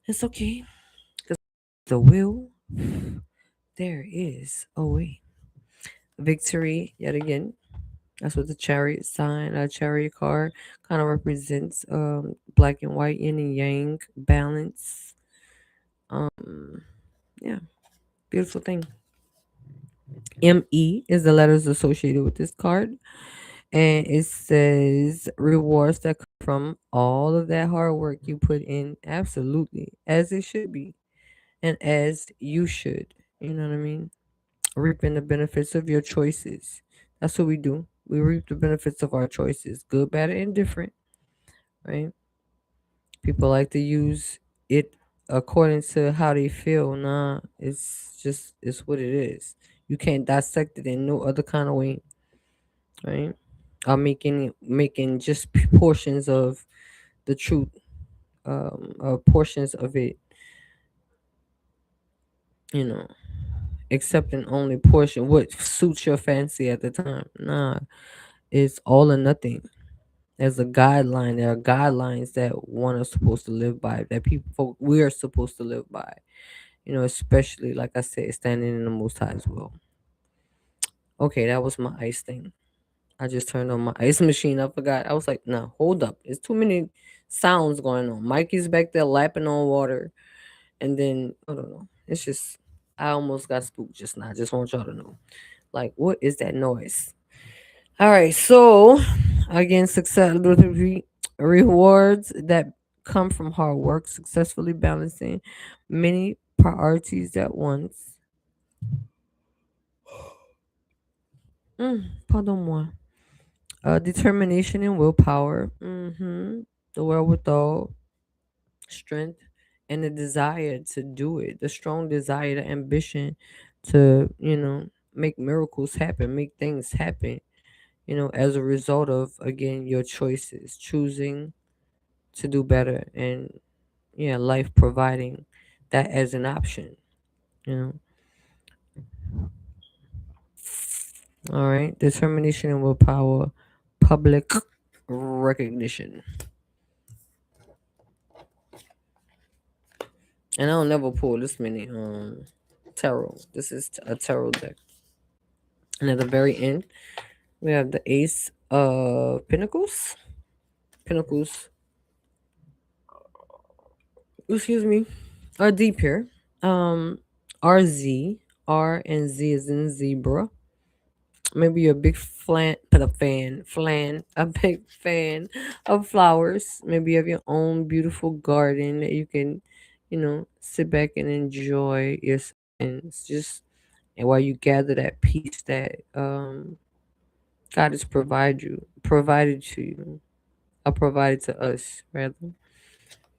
It's okay. 'Cause the will, there is a way. Victory yet again. That's what the chariot sign, a chariot card, kind of represents black and white, yin and yang, balance. Um, yeah, beautiful thing. ME is the letters associated with this card. And it says rewards that come from all of that hard work you put in. Absolutely. As it should be. And as you should. You know what I mean? Reaping the benefits of your choices. That's what we do. We reap the benefits of our choices, good, bad, and indifferent, right? People like to use it according to how they feel. Nah, it's what it is. You can't dissect it in no other kind of way, right? I'm making just portions of the truth, portions of it you know, accepting only portion what suits your fancy at the time. Nah, it's all or nothing. There's a guideline. There are guidelines that one is supposed to live by, that people we are supposed to live by. Especially like I said, standing in the Most High's will. Okay, that was my ice thing. I just turned on my ice machine. I forgot. I was like, no, hold up. It's too many sounds going on. Mikey's back there lapping on water. And then, I don't know. It's just, I almost got spooked just now. I just want y'all to know. Like, what is that noise? All right. So, again, success rewards that come from hard work, successfully balancing many priorities at once. Pardon moi. Determination and willpower. The wherewithal, strength, and the desire to do it. The strong desire, the ambition to, make miracles happen, make things happen, as a result of, again, your choices, choosing to do better, and, yeah, life providing that as an option, you know. All right. Determination and willpower, public recognition. And I'll never pull this many tarot. This is a tarot deck. And at the very end, we have the Ace of Pentacles. Pentacles. Excuse me. A deep here. RZ. R and Z is in zebra. Maybe you're a big a big fan of flowers. Maybe you have your own beautiful garden that you can, sit back and enjoy yourself. And it's just, and while you gather that peace that God has provided to you, or provided to us rather,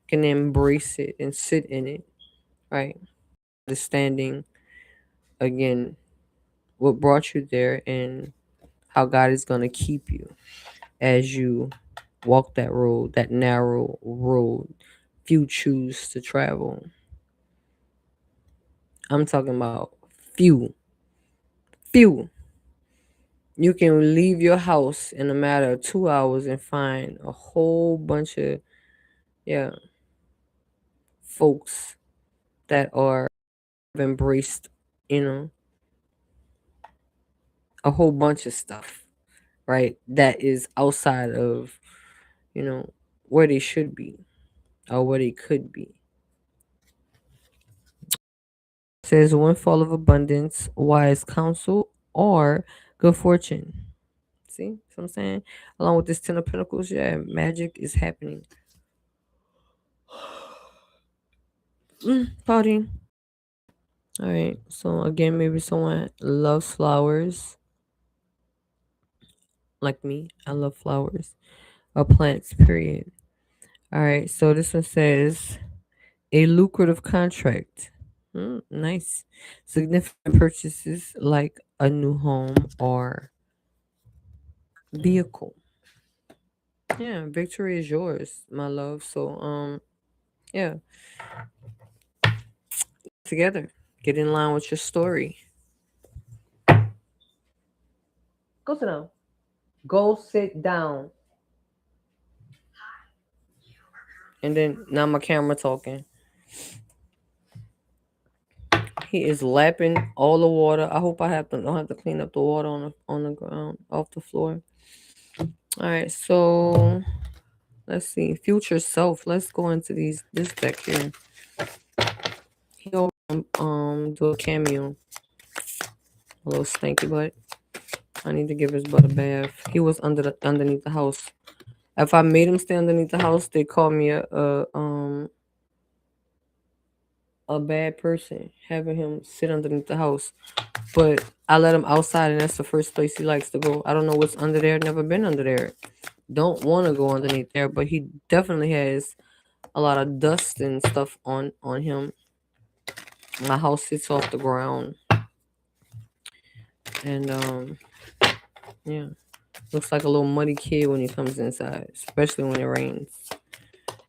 can embrace it and sit in it, right? Understanding again what brought you there and how God is gonna keep you as you walk that road, that narrow road few choose to travel. I'm talking about few, few. You can leave your house in a matter of 2 hours and find a whole bunch of, yeah, folks that are have embraced, you know, a whole bunch of stuff, right? That is outside of, where they should be or where they could be. It says windfall of abundance, wise counsel, or good fortune. See what I'm saying? Along with this Ten of Pentacles, yeah, magic is happening. Party. All right. So again, maybe someone loves flowers like me. I love flowers or plants. Period. All right. So this one says a lucrative contract. Nice. Significant purchases like a new home or vehicle. Yeah, victory is yours, my love. So yeah, together. Get in line with your story. Go sit down. Go sit down. And then now my camera talking. He is lapping all the water. I hope I don't have to clean up the water on the ground off the floor. All right, so let's see. Future self. Let's go into this deck here. He'll do a cameo. A little stanky butt. I need to give his butt a bath. He was underneath the house. If I made him stay underneath the house, they call me a bad person having him sit underneath the house. But I let him outside, and that's the first place he likes to go. I don't know what's under there. Never been under there. Don't want to go underneath there, but he definitely has a lot of dust and stuff on him. My house sits off the ground, and yeah, looks like a little muddy kid when he comes inside, especially when it rains.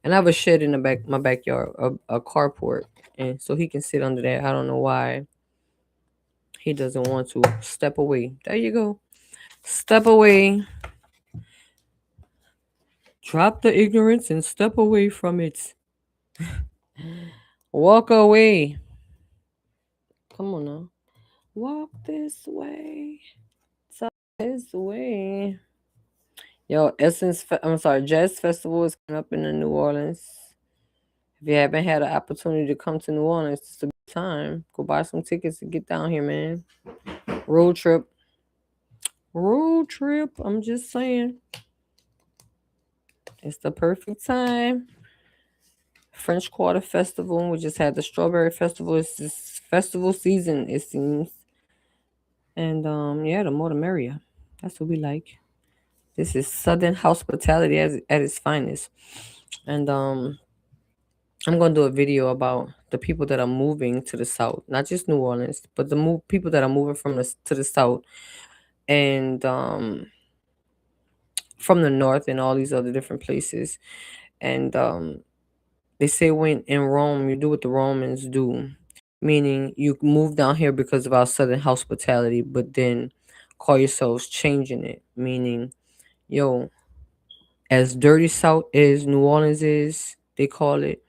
And I have a shed in my backyard, a carport. and so he can sit under that. I don't know why he doesn't want to step away. There you go. Step away. Drop the ignorance and step away from it. Walk away. Come on now. Walk this way. Talk this way. Yo, I'm sorry, Jazz Festival is coming up in the New Orleans. If you haven't had an opportunity to come to New Orleans, it's a good time. Go buy some tickets to get down here, man. Road trip. Road trip. I'm just saying. It's the perfect time. French Quarter Festival. We just had the Strawberry Festival. It's this festival season, it seems. And yeah, the more the merrier. That's what we like. This is Southern hospitality at its finest. And I'm gonna do a video about the people that are moving to the south, not just New Orleans, but the people that are moving from to the south, and from the north and all these other different places. And they say when in Rome, you do what the Romans do, meaning you move down here because of our southern hospitality, but then call yourselves changing it, meaning, yo, as dirty south as New Orleans is, they call it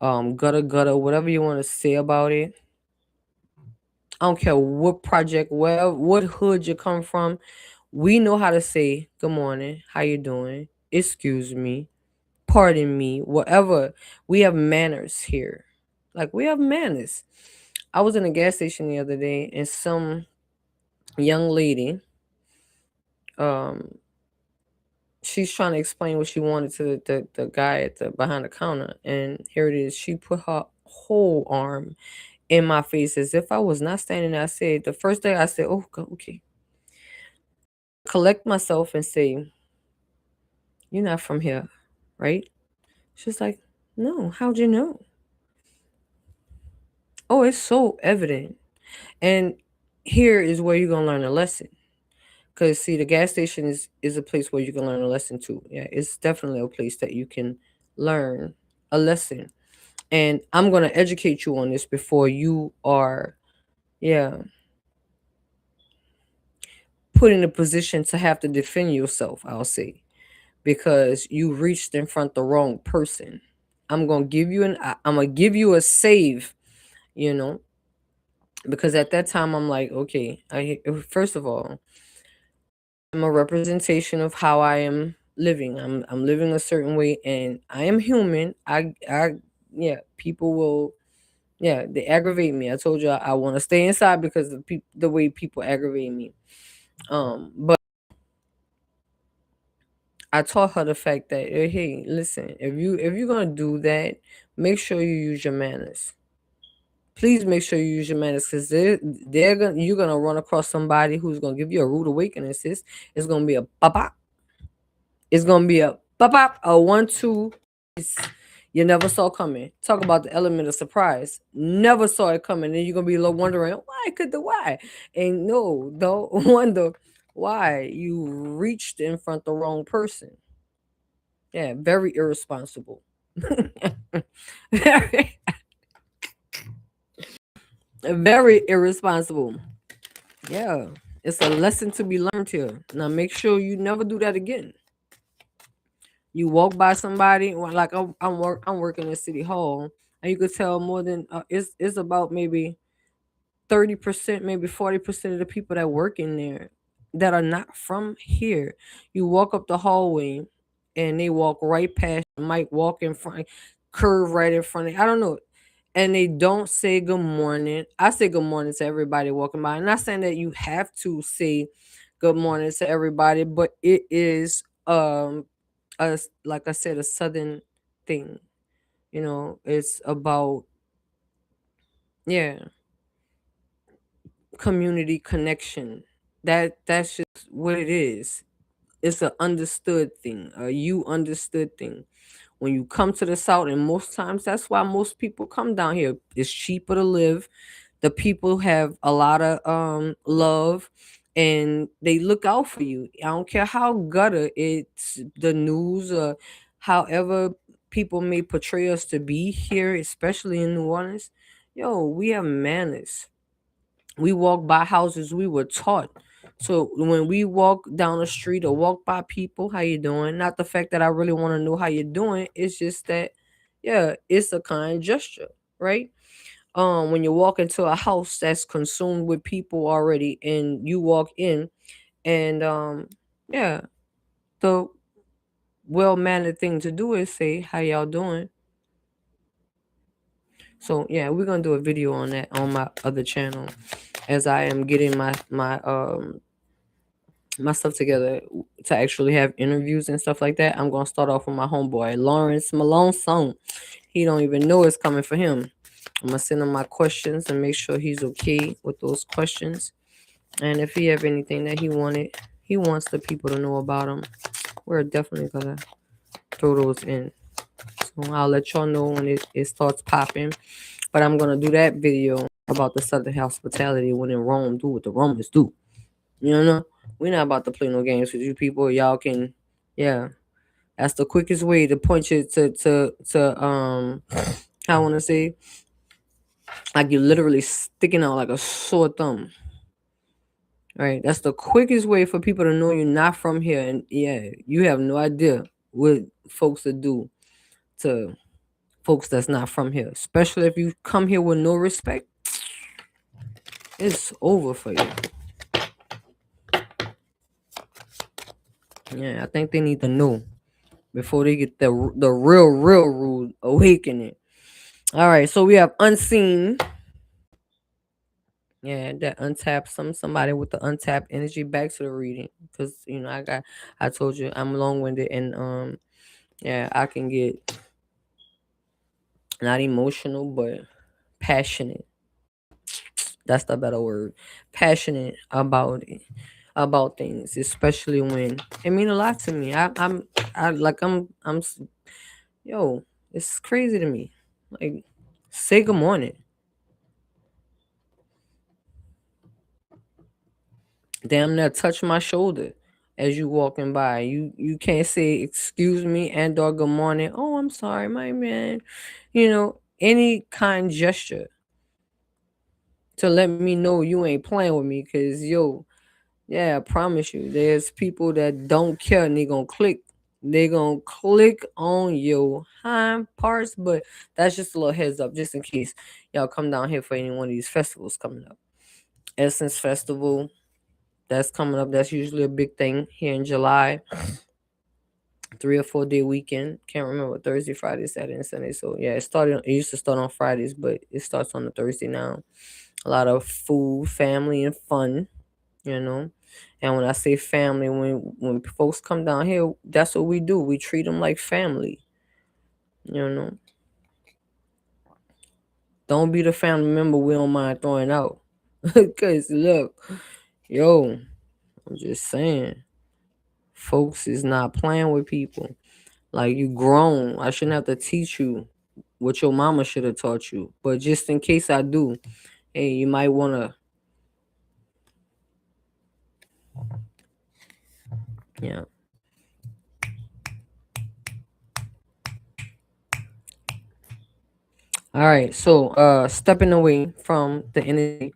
gutter gutter, whatever you want to say about it. I don't care what project, what hood you come from. We know how to say good morning, how you doing, excuse me, pardon me, whatever. We have manners here. Like we have manners. I was in a gas station the other day and some young lady, um, she's trying to explain what she wanted to the guy at the behind the counter, and here it is. She put her whole arm in my face as if I was not standing there. I said the first day I said, "Oh, okay." Collect myself and say, "You're not from here, right?" She's like, "No, how'd you know?" Oh, it's so evident. And here is where you're gonna learn a lesson. Cause see, the gas station is a place where you can learn a lesson too. Yeah, it's definitely a place that you can learn a lesson. And I'm gonna educate you on this before you are, yeah, put in a position to have to defend yourself. I'll say because you reached in front the wrong person. I'm gonna give you a save, you know, because at that time I'm like, okay, first of all, I'm a representation of how I am living. I'm living a certain way, and I am human. Yeah, people will, yeah, they aggravate me. I told you I want to stay inside because the way people aggravate me. But I taught her the fact that hey, listen, if you're gonna do that, make sure you use your manners. Please make sure you use your manners because they're gonna you're gonna run across somebody who's gonna give you a rude awakening, sis. It's gonna be a pop. It's gonna be a pop pop, a 1 2. You never saw coming. Talk about the element of surprise. Never saw it coming. And you're gonna be wondering why? And no, don't wonder why you reached in front the wrong person. Yeah, very irresponsible. very, very irresponsible. Yeah. It's a lesson to be learned here. Now make sure you never do that again. You walk by somebody, like I'm working in City Hall, and you could tell more than it's about maybe 30%, maybe 40% of the people that work in there that are not from here. You walk up the hallway, and they walk right past. You might walk in front, curve right in front of. I don't know, and they don't say good morning. I say good morning to everybody walking by. I'm not saying that you have to say good morning to everybody, but it is like I said, a southern thing. It's about, yeah, community connection. That's just what it is. It's an understood thing, a you understood thing. When you come to the south, and most times that's why most people come down here. It's cheaper to live. The people have a lot of love, and they look out for you. I don't care how gutter it's the news or however people may portray us to be here, especially in New Orleans, yo, we have manners. We walk by houses we were taught. So when we walk down the street or walk by people, how you doing? Not the fact that I really want to know how you're doing. It's just that, yeah, it's a kind gesture, right? When you walk into a house that's consumed with people already, and you walk in, and yeah, the well mannered thing to do is say, "How y'all doing?" So yeah, we're gonna do a video on that on my other channel as I am getting my stuff together to actually have interviews and stuff like that. I'm gonna start off with my homeboy Lawrence Malone song. He don't even know it's coming for him. I'm gonna send him my questions and make sure he's okay with those questions. And if he have anything that he wants the people to know about him, we're definitely gonna throw those in. So I'll let y'all know when it starts popping. But I'm gonna do that video about the Southern hospitality when in Rome, do what the Romans do. You know, we're not about to play no games with you people. Y'all can, yeah. That's the quickest way to point you to I want to say, like you're literally sticking out like a sore thumb. Right? That's the quickest way for people to know you're not from here, and yeah, you have no idea what folks to do to folks that's not from here. Especially if you come here with no respect, it's over for you. Yeah, I think they need to know before they get the real rude awakening. All right, so we have unseen. Yeah, that untapped somebody with the untapped energy. Back to the reading, because I told you I'm long winded, and yeah, I can get not emotional but passionate. That's the better word. Passionate about it, about things, especially when it mean a lot to me. I like yo, it's crazy to me. Like, say good morning. Damn near touch my shoulder as you walking by. You can't say excuse me and or good morning. Oh, I'm sorry, my man. Any kind gesture to let me know you ain't playing with me, cause yo, yeah, I promise you, there's people that don't care and they gonna click. They gonna click on your hind parts, but that's just a little heads up, just in case y'all come down here for any one of these festivals coming up. Essence Festival, that's coming up. That's usually a big thing here in July. 3 or 4 day weekend. Can't remember, Thursday, Friday, Saturday, and Sunday. So yeah, it used to start on Fridays, but it starts on a Thursday now. A lot of food, family, and fun. You know. And when I say family, when folks come down here, that's what we do. We treat them like family. You know. Don't be the family member we don't mind throwing out. Cause look, yo, I'm just saying, folks is not playing with people. Like, you grown. I shouldn't have to teach you what your mama should have taught you. But just in case I do, hey, you might wanna, yeah. All right. So stepping away from the energy,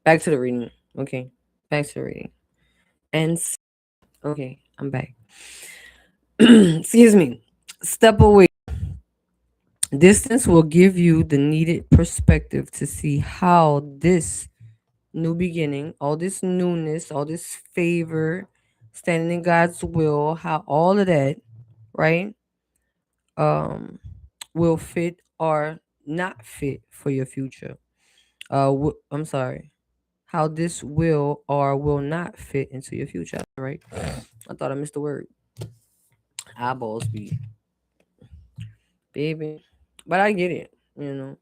back to the reading. Okay. Back to the reading. And okay, I'm back. Excuse me. Step away. Distance will give you the needed perspective to see how this new beginning, all this newness, all this favor, standing in God's will, how all of that, right, um, will fit or not fit for your future. I'm sorry, how this will or will not fit into your future, right? I thought I missed the word. Eyeballs be baby, but I get it.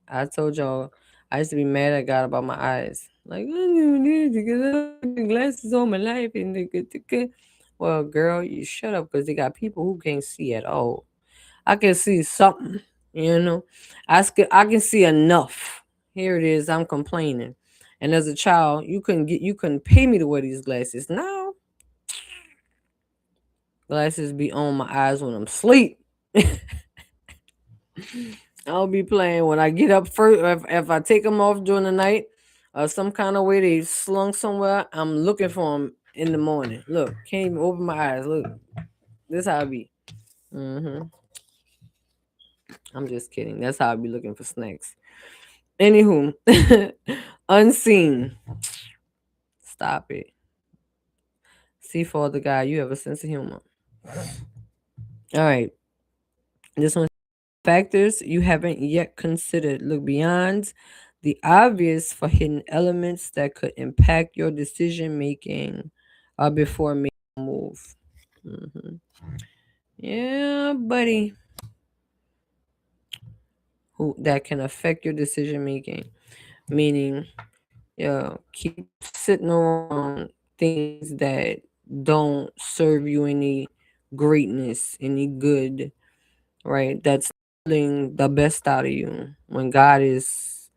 I told y'all I used to be mad at God about my eyes. Like, I don't need to get glasses on my life and well, girl, you shut up, because they got people who can't see at all. I can see something, you know. I can see enough. Here it is. I'm complaining, and as a child, you couldn't pay me to wear these glasses. Now, glasses be on my eyes when I'm asleep. I'll be playing when I get up first. If I take them off during the night, some kind of way they slung somewhere, I'm looking for them in the morning. Look, can't even open my eyes. Look, this how I be. hmm I'm just kidding. That's how I be looking for snacks. Anywho, unseen. Stop it. See, for the guy, you have a sense of humor. All right. This one, factors you haven't yet considered. Look beyond the obvious for hidden elements that could impact your decision making before making a move. hmm Yeah, buddy. Who that can affect your decision making. Meaning, yeah, keep sitting around things that don't serve you any greatness, any good, right? That's pulling the best out of you when God is,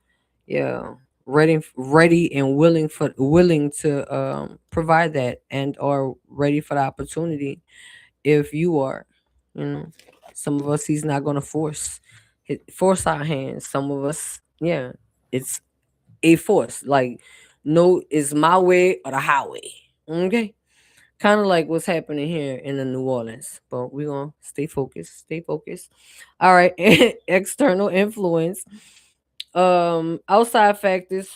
yeah, ready and willing to provide that and or ready for the opportunity. If you are, you know, some of us He's not gonna force our hands. Some of us, yeah, it's a force. Like, no, it's my way or the highway. Okay, kind of like what's happening here in the New Orleans. But we're gonna stay focused. Stay focused. All right, external influence. Outside factors.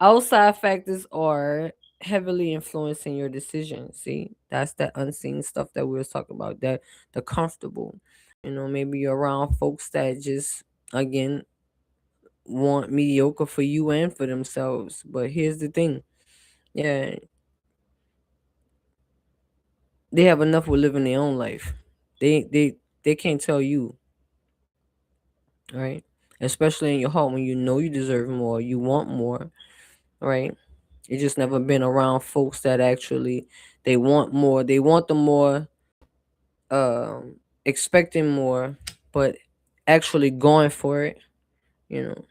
Outside factors are heavily influencing your decision. See, that's that unseen stuff that we were talking about. That the comfortable. Maybe you're around folks that just again want mediocre for you and for themselves. But here's the thing. Yeah, they have enough with living their own life. They can't tell you, right? Especially in your heart when you know you deserve more, you want more, right? You just never been around folks that actually they want more. They want the more, expecting more, but actually going for it. You know,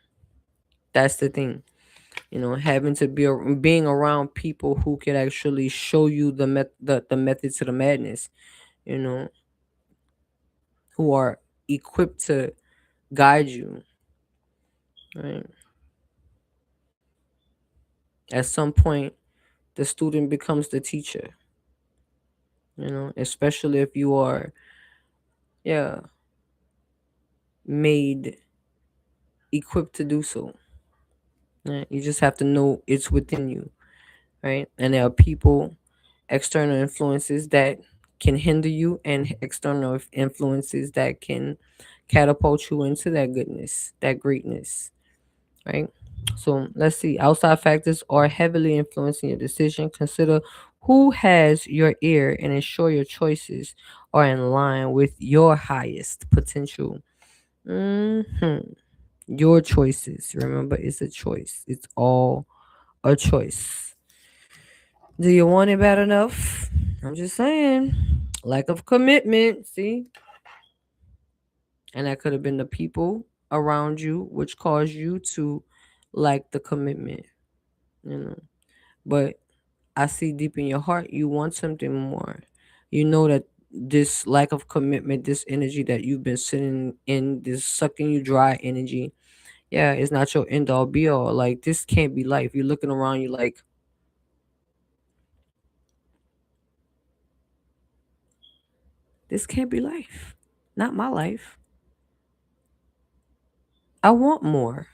that's the thing. Having to being around people who could actually show you the method to the madness. You know, who are equipped to guide you. Right. At some point, the student becomes the teacher. Especially if you are, yeah, made equipped to do so. Right? You just have to know it's within you, right? And there are people, external influences that can hinder you, and external influences that can catapult you into that goodness, that greatness, right? So let's see. Outside factors are heavily influencing your decision. Consider who has your ear and ensure your choices are in line with your highest potential. hmm Your choices. Remember, it's a choice. It's all a choice. Do you want it bad enough? I'm just saying. Lack of commitment. See? And that could have been the people around you which caused you to lack the commitment. You know. But I see deep in your heart you want something more. You know that this lack of commitment, this energy that you've been sitting in, this sucking you dry energy, yeah, it's not your end all be all. Like, this can't be life. You're looking around, you like, this can't be life. Not my life. I want more.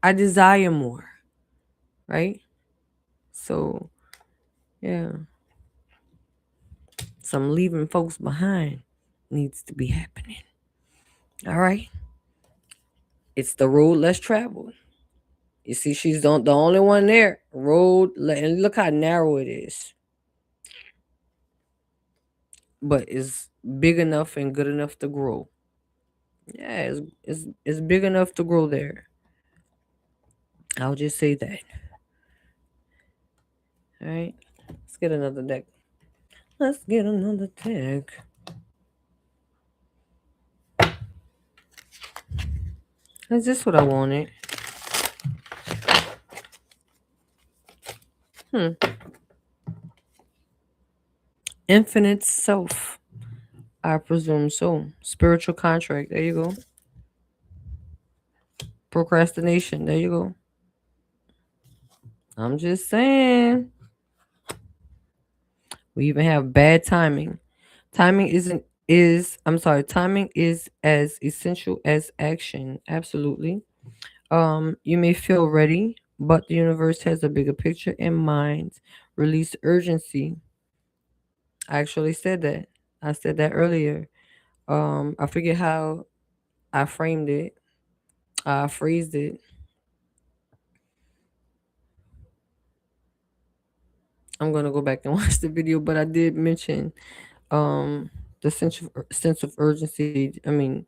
I desire more. Right? So, yeah, some leaving folks behind needs to be happening. All right? It's the road less traveled. You see, she's the only one there. And look how narrow it is. But it's big enough and good enough to grow. Yeah, it's big enough to grow there. I'll just say that. All right. Let's get another deck. Let's get another deck. Is this what I wanted? Hmm. Infinite self. I presume so. Spiritual contract. There you go. Procrastination. There you go. I'm just saying. We even have bad timing. Timing isn't is I'm sorry, timing is as essential as action. Absolutely. You may feel ready, but the universe has a bigger picture in mind. Release urgency. I actually said that. I said that earlier. I forget how I framed it. I phrased it. I'm gonna go back and watch the video, but I did mention um the sense of urgency. I mean,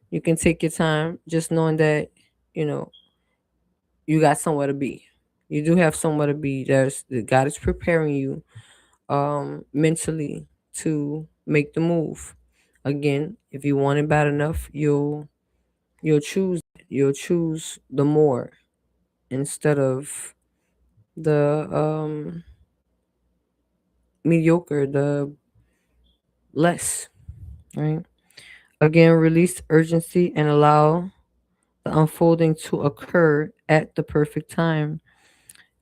you can take your time, just knowing that you know you got somewhere to be. You do have somewhere to be. There's God is preparing you mentally to make the move. Again, if you want it bad enough, you'll choose you'll choose the more instead of the mediocre, the less, right? Again, release urgency and allow the unfolding to occur at the perfect time.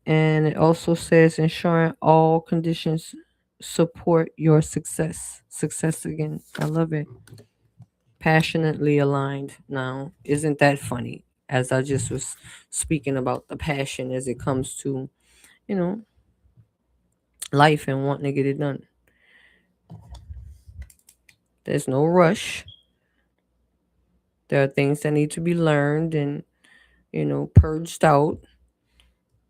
And it also says ensuring all conditions support your success. Success again. I love it. Passionately aligned. Now, isn't that funny? As I just was speaking about the passion as it comes to, you know, life and wanting to get it done. There's no rush. There are things that need to be learned and, purged out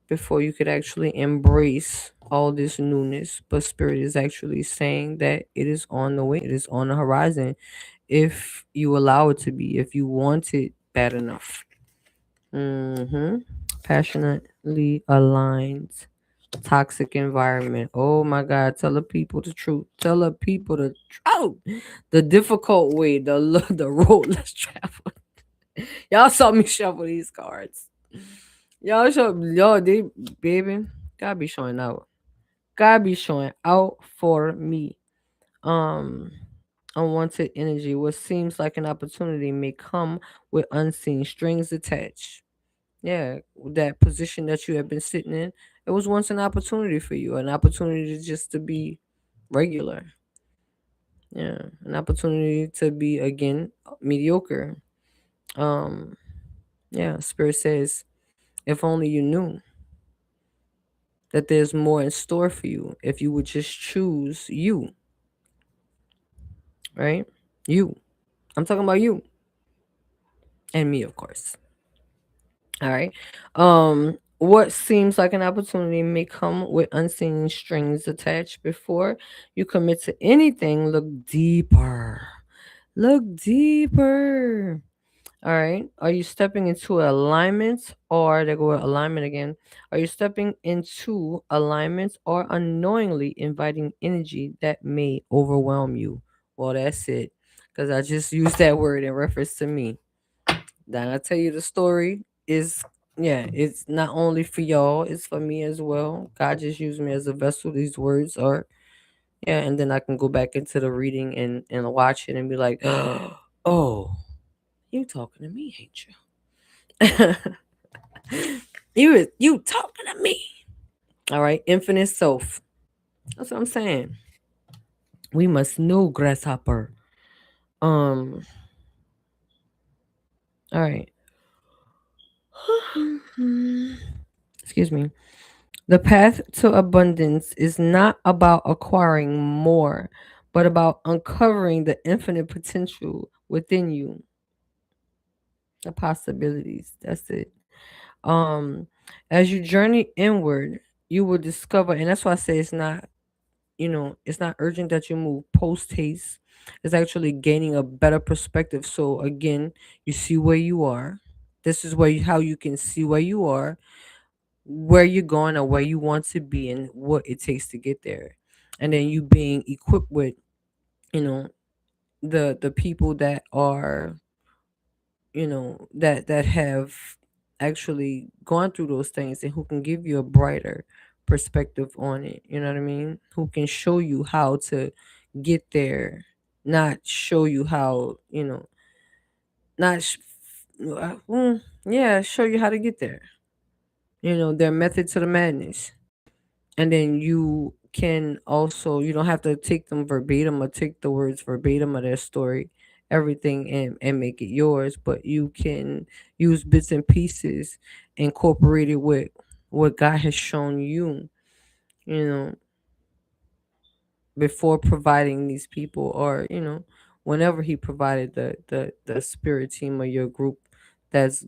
before you could actually embrace all this newness. But Spirit is actually saying that it is on the way, it is on the horizon if you allow it to be, if you want it bad enough. Mm-hmm. Passionately aligned. Toxic environment. Oh my God. Tell the people the truth. Tell the people the truth. The difficult way, the road less traveled. Y'all saw me shuffle these cards. Y'all, they, baby, gotta be showing out. Gotta be showing out for me. Um, Unwanted energy. What seems like an opportunity may come with unseen strings attached. Yeah, that position that you have been sitting in, it was once an opportunity for you, an opportunity just to be regular. Yeah, an opportunity to be again mediocre. Um, yeah, Spirit says, if only you knew that there's more in store for you if you would just choose you, right? You. I'm talking about you and me, of course. All right. What seems like an opportunity may come with unseen strings attached. Before you commit to anything, look deeper. Look deeper. All right. Are you stepping into alignment or they go with alignment again? Are you stepping into alignment or unknowingly inviting energy that may overwhelm you? Well, that's it. Because I just used that word in reference to me. Then I tell you the story is yeah, it's not only for y'all, it's for me as well. God just used me as a vessel. These words are yeah, and then I can go back into the reading and watch it and be like, oh, you talking to me, ain't you? You talking to me. All right, infinite self. That's what I'm saying. We must know grasshopper. Um, all right. Excuse me. The path to abundance is not about acquiring more, but about uncovering the infinite potential within you, the possibilities. That's it. Um, as you journey inward, you will discover, and that's why I say it's not urgent that you move post haste. It's actually gaining a better perspective. So again, you see where you are. This is how you can see where you are, where you're going or where you want to be and what it takes to get there, and then you being equipped with you know the people that are that have actually gone through those things and who can give you a brighter perspective on it, you know what I mean, who can show you how to get there not show you how, not yeah, show you how to get there. Their method to the madness. And then you don't have to take them verbatim or take the words verbatim of their story, everything, and make it yours, but you can use bits and pieces, incorporate it with what God has shown you, you know, before providing these people, or whenever he provided the spirit team or your group that's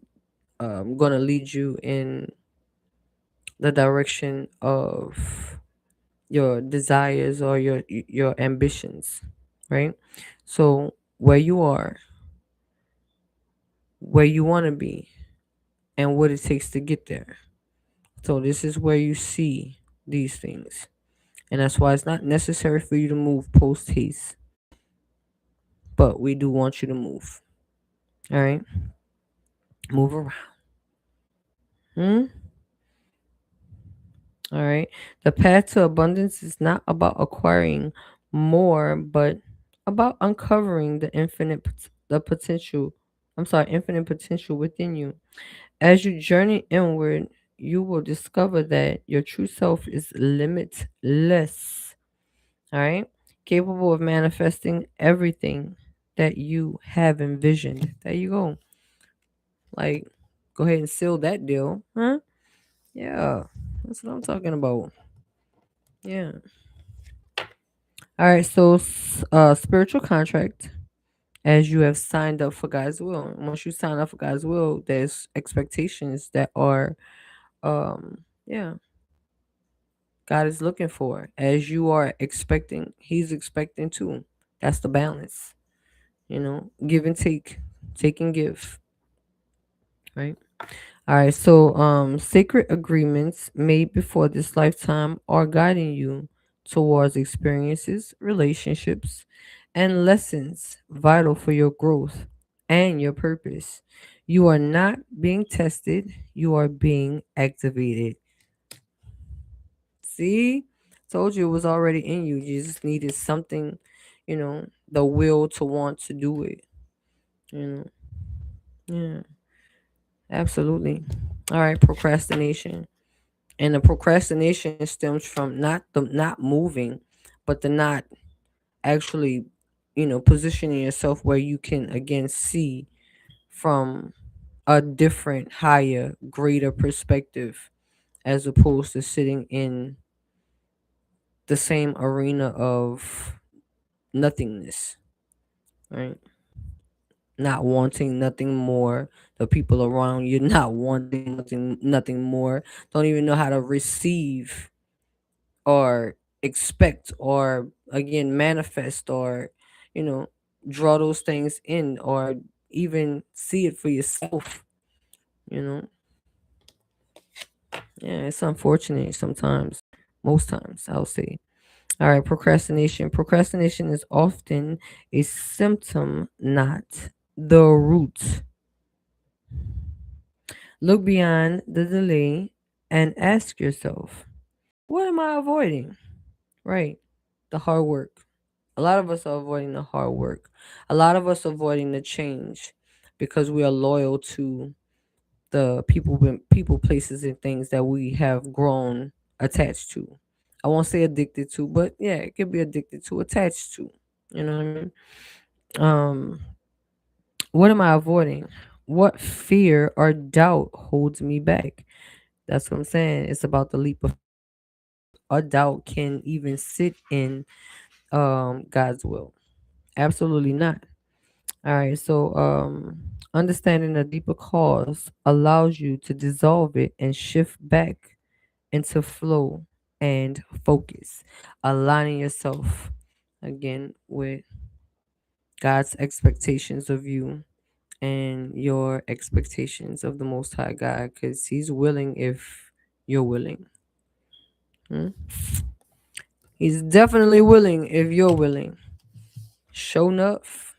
going to lead you in the direction of your desires or your ambitions, right? So where you are, where you want to be, and what it takes to get there. So this is where you see these things, and that's why it's not necessary for you to move post haste, but we do want you to move. All right, move around. Hmm? All right. The path to abundance is not about acquiring more, but about uncovering the potential. I'm sorry, infinite potential within you. As you journey inward, you will discover that your true self is limitless. All right. Capable of manifesting everything that you have envisioned. There you go. Like, go ahead and seal that deal. Huh? Yeah. That's what I'm talking about. Yeah. All right, so spiritual contract, as you have signed up for God's will. And once you sign up for God's will, there's expectations that are, yeah, God is looking for. As you are expecting, He's expecting too. That's the balance, give and take and give, right? All right, so sacred agreements made before this lifetime are guiding you towards experiences, relationships, and lessons vital for your growth and your purpose. You are not being tested, you are being activated. See? Told you it was already in you. You just needed something, the will to want to do it. You know. Yeah, absolutely. All right, procrastination. And the procrastination stems from not moving, but the not actually, positioning yourself where you can again see from a different, higher, greater perspective, as opposed to sitting in the same arena of nothingness, right? Not wanting nothing more. The people around you not wanting nothing more. Don't even know how to receive or expect or again manifest or you know draw those things in or even see it for yourself. you know yeah, it's unfortunate sometimes, most times I'll say. All right, procrastination is often a symptom, not the root. Look beyond the delay and ask yourself, what am I avoiding? Right, the hard work. A lot of us are avoiding the hard work. A lot of us are avoiding the change because we are loyal to the people, places, and things that we have grown attached to. I won't say addicted to, but yeah, it could be addicted to, attached to. You know what I mean? Um, what am I avoiding? What fear or doubt holds me back? That's what I'm saying. It's about the leap of a doubt can even sit in God's will. Absolutely not. All right, so understanding the deeper cause allows you to dissolve it and shift back into flow and focus, aligning yourself again with God's expectations of you and your expectations of the Most High God, because He's willing if you're willing. Hmm? He's definitely willing if you're willing. Show enough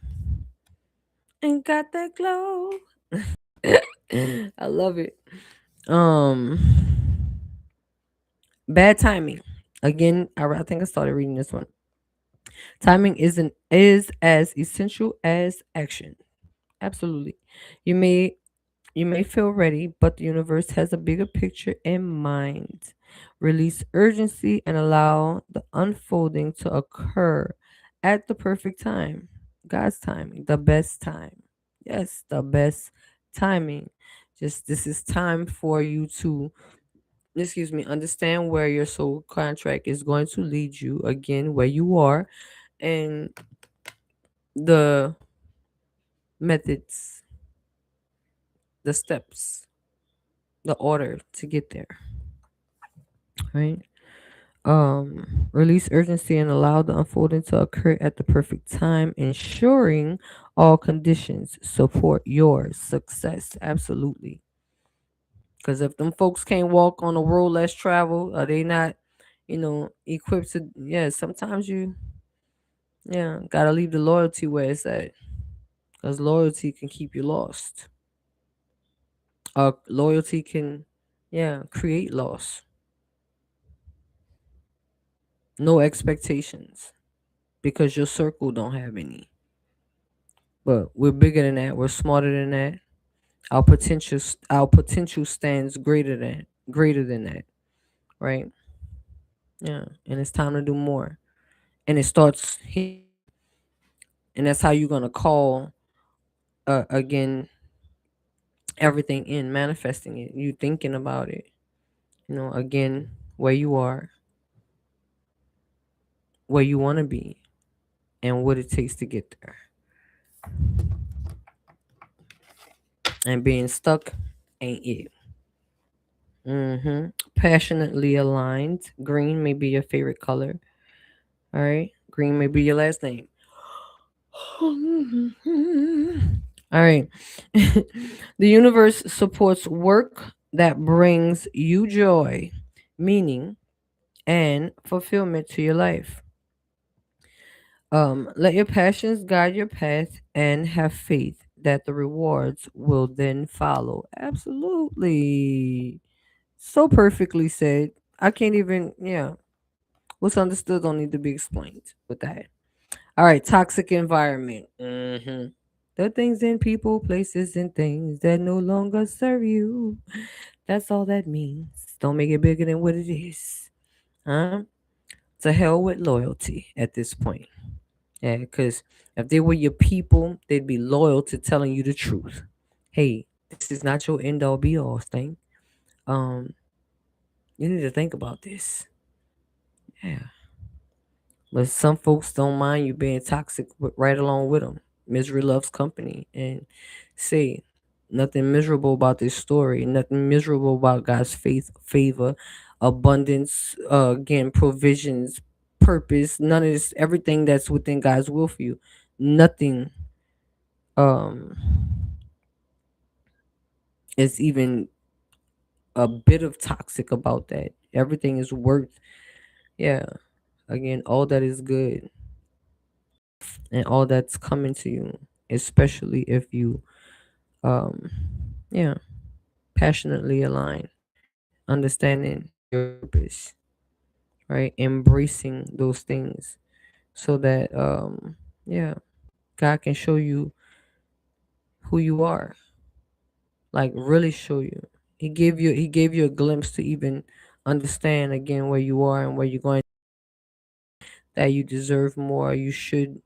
and got that glow. I love it. Um, Bad timing. Again, I think I started reading this one. Timing is as essential as action. Absolutely. You may you may feel ready, but the universe has a bigger picture in mind. Release urgency and allow the unfolding to occur at the perfect time. God's timing, the best time. Yes, the best timing. Just this is time for you to, understand where your soul contract is going to lead you, again, where you are, and the methods, the steps, the order to get there, right? Release urgency and allow the unfolding to occur at the perfect time, ensuring all conditions support your success. Absolutely. Because if them folks can't walk on the road less traveled, are they not, equipped to? Yeah, sometimes you, yeah, gotta leave the loyalty where it's at, because loyalty can keep you lost. Loyalty can, yeah, create loss. No expectations because your circle don't have any. But we're bigger than that. We're smarter than that. Our potential stands greater than that, right? Yeah, and it's time to do more. And it starts here, and that's how you're gonna call, again, everything in, manifesting it. You thinking about it. Again, where you are, where you want to be, and what it takes to get there. And being stuck ain't it. Passionately aligned. Green may be your favorite color. All right. Green may be your last name. All right. The universe supports work that brings you joy, meaning, and fulfillment to your life. Let your passions guide your path and have faith that the rewards will then follow. Absolutely. So perfectly said. I can't even, yeah. What's understood don't need to be explained with that. All right, toxic environment. The things in people, places, and things that no longer serve you. That's all that means. Don't make it bigger than what it is. Huh? To hell with loyalty at this point. Yeah, because if they were your people, they'd be loyal to telling you the truth. Hey, this is not your end all be all thing. Um, you need to think about this. Yeah. But some folks don't mind you being toxic right along with them. Misery loves company. And say, nothing miserable about this story. Nothing miserable about God's faith, favor, abundance, again, provisions, purpose. None of this, everything that's within God's will for you. Nothing um is even a bit of toxic about that. Everything is worth, yeah, again, all that is good and all that's coming to you, especially if you, um yeah, passionately align, understanding your purpose, right, embracing those things, so that, yeah, God can show you who you are, like really show you. He gave you a glimpse to even understand again where you are and where you're going, that you deserve more, you should,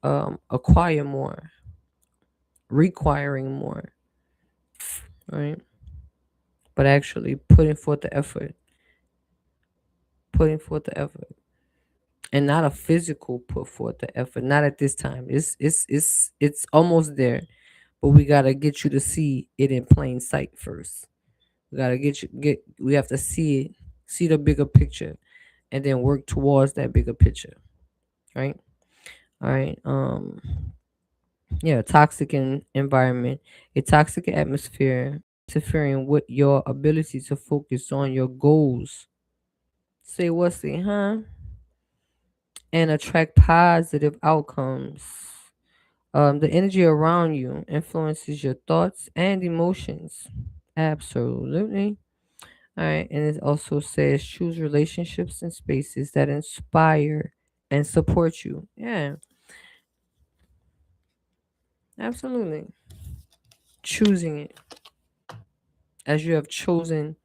acquire more, requiring more, right? But actually putting forth the effort, and not a physical put forth the effort. Not at this time. It's almost there, but we gotta get you to see it in plain sight first. We gotta get. We have to see it, see the bigger picture, and then work towards that bigger picture, right? All right. Yeah, toxic environment, a toxic atmosphere interfering with your ability to focus on your goals. Say what, say, huh? And attract positive outcomes. The energy around you influences your thoughts and emotions. Absolutely. All right. And it also says choose relationships and spaces that inspire and support you. Yeah, absolutely. Choosing it as you have chosen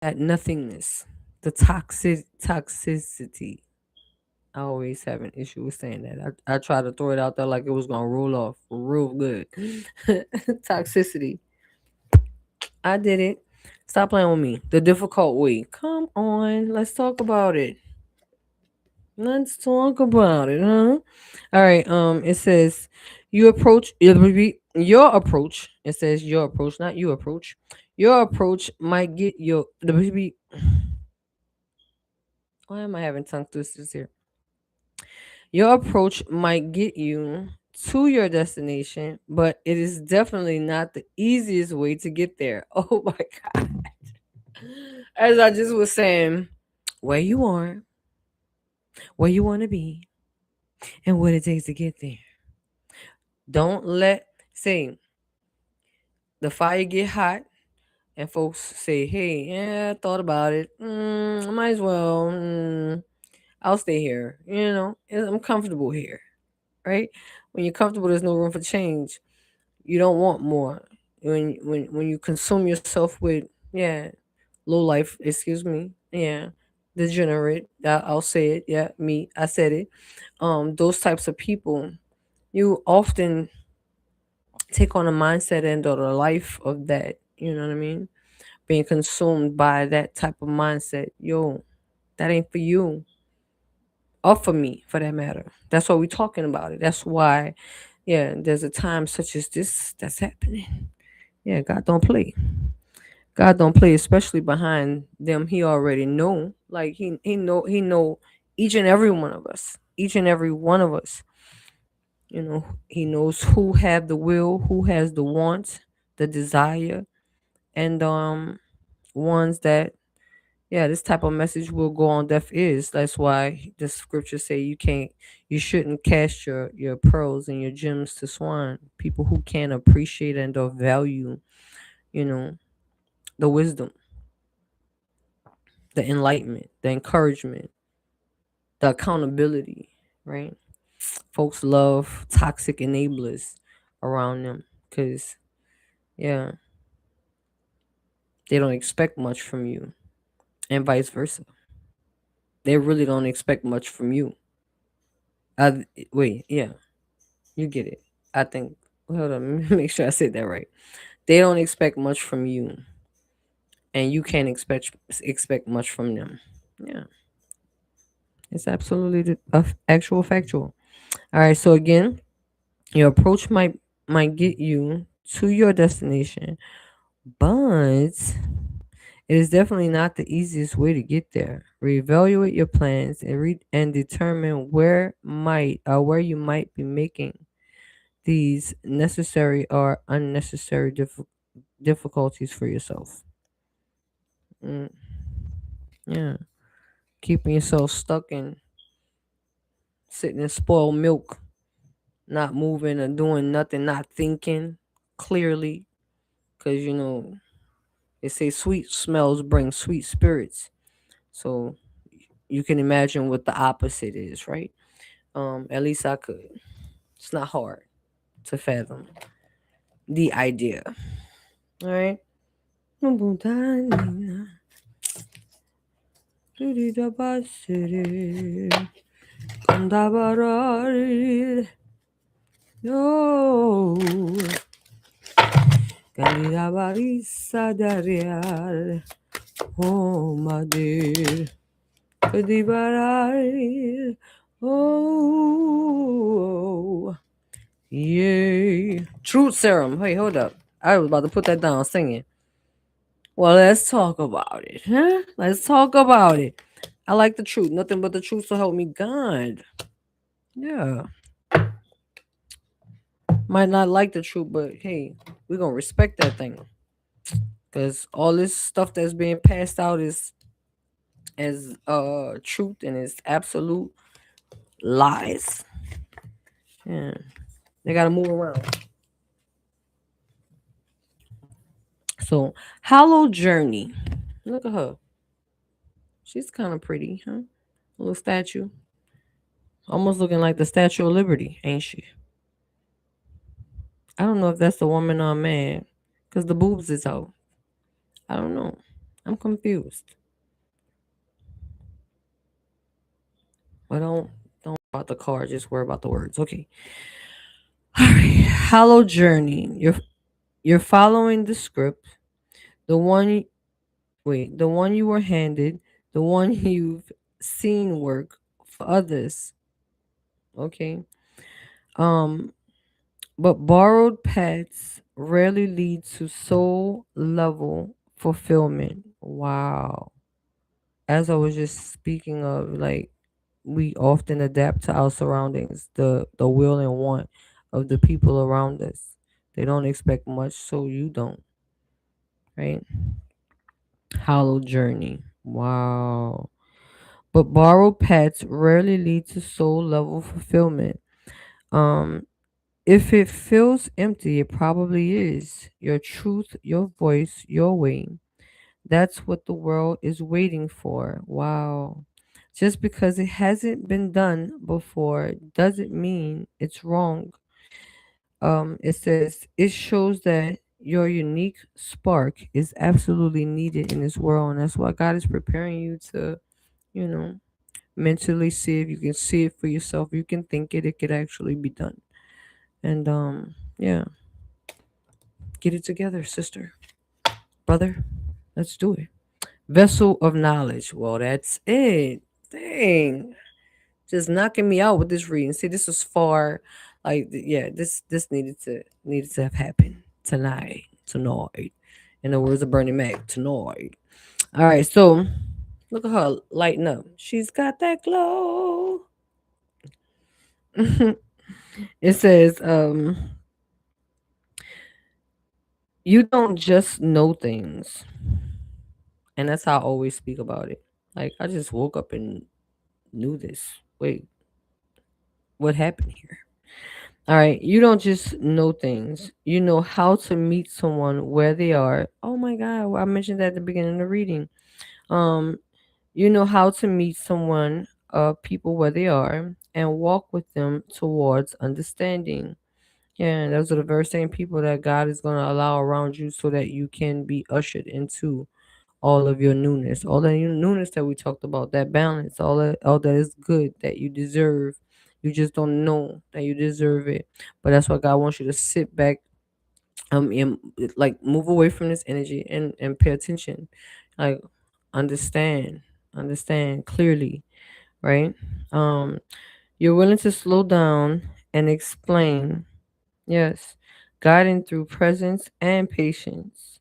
that nothingness, the toxicity. I always have an issue with saying that. I try to throw it out there like it was gonna roll off real good. Toxicity. I did it. Stop playing with me. The difficult way. Come on, let's talk about it. Let's talk about it, huh? All right. It says you approach your approach. It says your approach, not you approach. Your approach might get your the why am I having tongue twisters here? Your approach might get you to your destination, but it is definitely not the easiest way to get there. Oh my god. As I just was saying, where you are, where you want to be, and what it takes to get there. Don't let say the fire get hot and folks say, "Hey, yeah, I thought about it. I might as well. I'll stay here. I'm comfortable here, right? When you're comfortable, there's no room for change. You don't want more. When you consume yourself with low life, excuse me, degenerate. I'll say it. Yeah, me. I said it. Those types of people, you often take on a mindset and or the life of that. You know what I mean? Being consumed by that type of mindset. Yo, that ain't for you or for me for that matter. That's why we're talking about it. That's why, there's a time such as this that's happening. Yeah, God don't play. God don't play, especially behind them. He already know. Like he know each and every one of us. Each and every one of us. He knows who have the will, who has the want, the desire, and ones that this type of message will go on deaf ears. That's why the scriptures say you shouldn't cast your pearls and your gems to swine. People who can't appreciate and or value, you know, the wisdom, the enlightenment, the encouragement, the accountability, right? Folks love toxic enablers around them because, yeah, they don't expect much from you, and vice versa. They really don't expect much from you. Wait, yeah, you get it. I think. Hold on, make sure I said that right. They don't expect much from you, and you can't expect much from them. Yeah, it's absolutely actual factual. All right, so again, your approach might get you to your destination, but it is definitely not the easiest way to get there. Reevaluate your plans and determine where you might be making these necessary or unnecessary difficulties for yourself. Mm, yeah, keeping yourself stuck and sitting in spoiled milk, not moving or doing nothing, not thinking clearly, because they say sweet smells bring sweet spirits. So you can imagine what the opposite is, right? At least I could. It's not hard to fathom the idea. All right. Yo, Candida Barisa Darial, oh my dear, Kadibarai, oh, yay. Truth serum. Hey, hold up. I was about to put that down singing. Well, let's talk about it, huh? Let's talk about it. I like the truth. Nothing but the truth to help me God. Yeah. Might not like the truth, but hey, we're gonna respect that thing. Cause all this stuff that's being passed out is as truth and is absolute lies. Yeah. They gotta move around. So Hollow Journey. Look at her. She's kind of pretty, huh? A little statue. Almost looking like the Statue of Liberty, ain't she? I don't know if that's a woman or a man, cause the boobs is out. I don't know. I'm confused. But don't worry about the car. Just worry about the words. Okay. All right. Hollow journey. You're following the script. The one the one you were handed. The one you've seen work for others. Okay. Um. But borrowed paths rarely lead to soul level fulfillment. Wow. As I was just speaking of, like, we often adapt to our surroundings, the will and want of the people around us. They don't expect much, so you don't, right? Hollow journey. Wow. But borrowed paths rarely lead to soul level fulfillment. Um, if it feels empty, it probably is. Your truth, your voice, your way. That's what the world is waiting for. Wow. Just because it hasn't been done before doesn't mean it's wrong. It says it shows that your unique spark is absolutely needed in this world, and that's why God is preparing you to, you know, mentally see if you can see it for yourself. You can think it; it could actually be done. And yeah, get it together, sister, brother. Let's do it. Vessel of knowledge. Well, that's it. Dang, just knocking me out with this reading. See, this was far. Like, yeah, this needed to have happened tonight. In the words of Bernie Mac, tonight. All right, so look at her lighting up. She's got that glow. It says, you don't just know things, and that's how I always speak about it. Like, I just woke up and knew this. Wait, what happened here? All right, you don't just know things. You know how to meet someone where they are. Oh my God, well, I mentioned that at the beginning of the reading. Um, you know how to meet someone, people where they are, and walk with them towards understanding. Yeah, and those are the very same people that God is going to allow around you so that you can be ushered into all of your newness, all the newness that we talked about, that balance, all that is good that you deserve. You just don't know that you deserve it, but that's why God wants you to sit back, and like move away from this energy and pay attention, like understand, understand clearly, right? Um, you're willing to slow down and explain. Yes, guiding through presence and patience.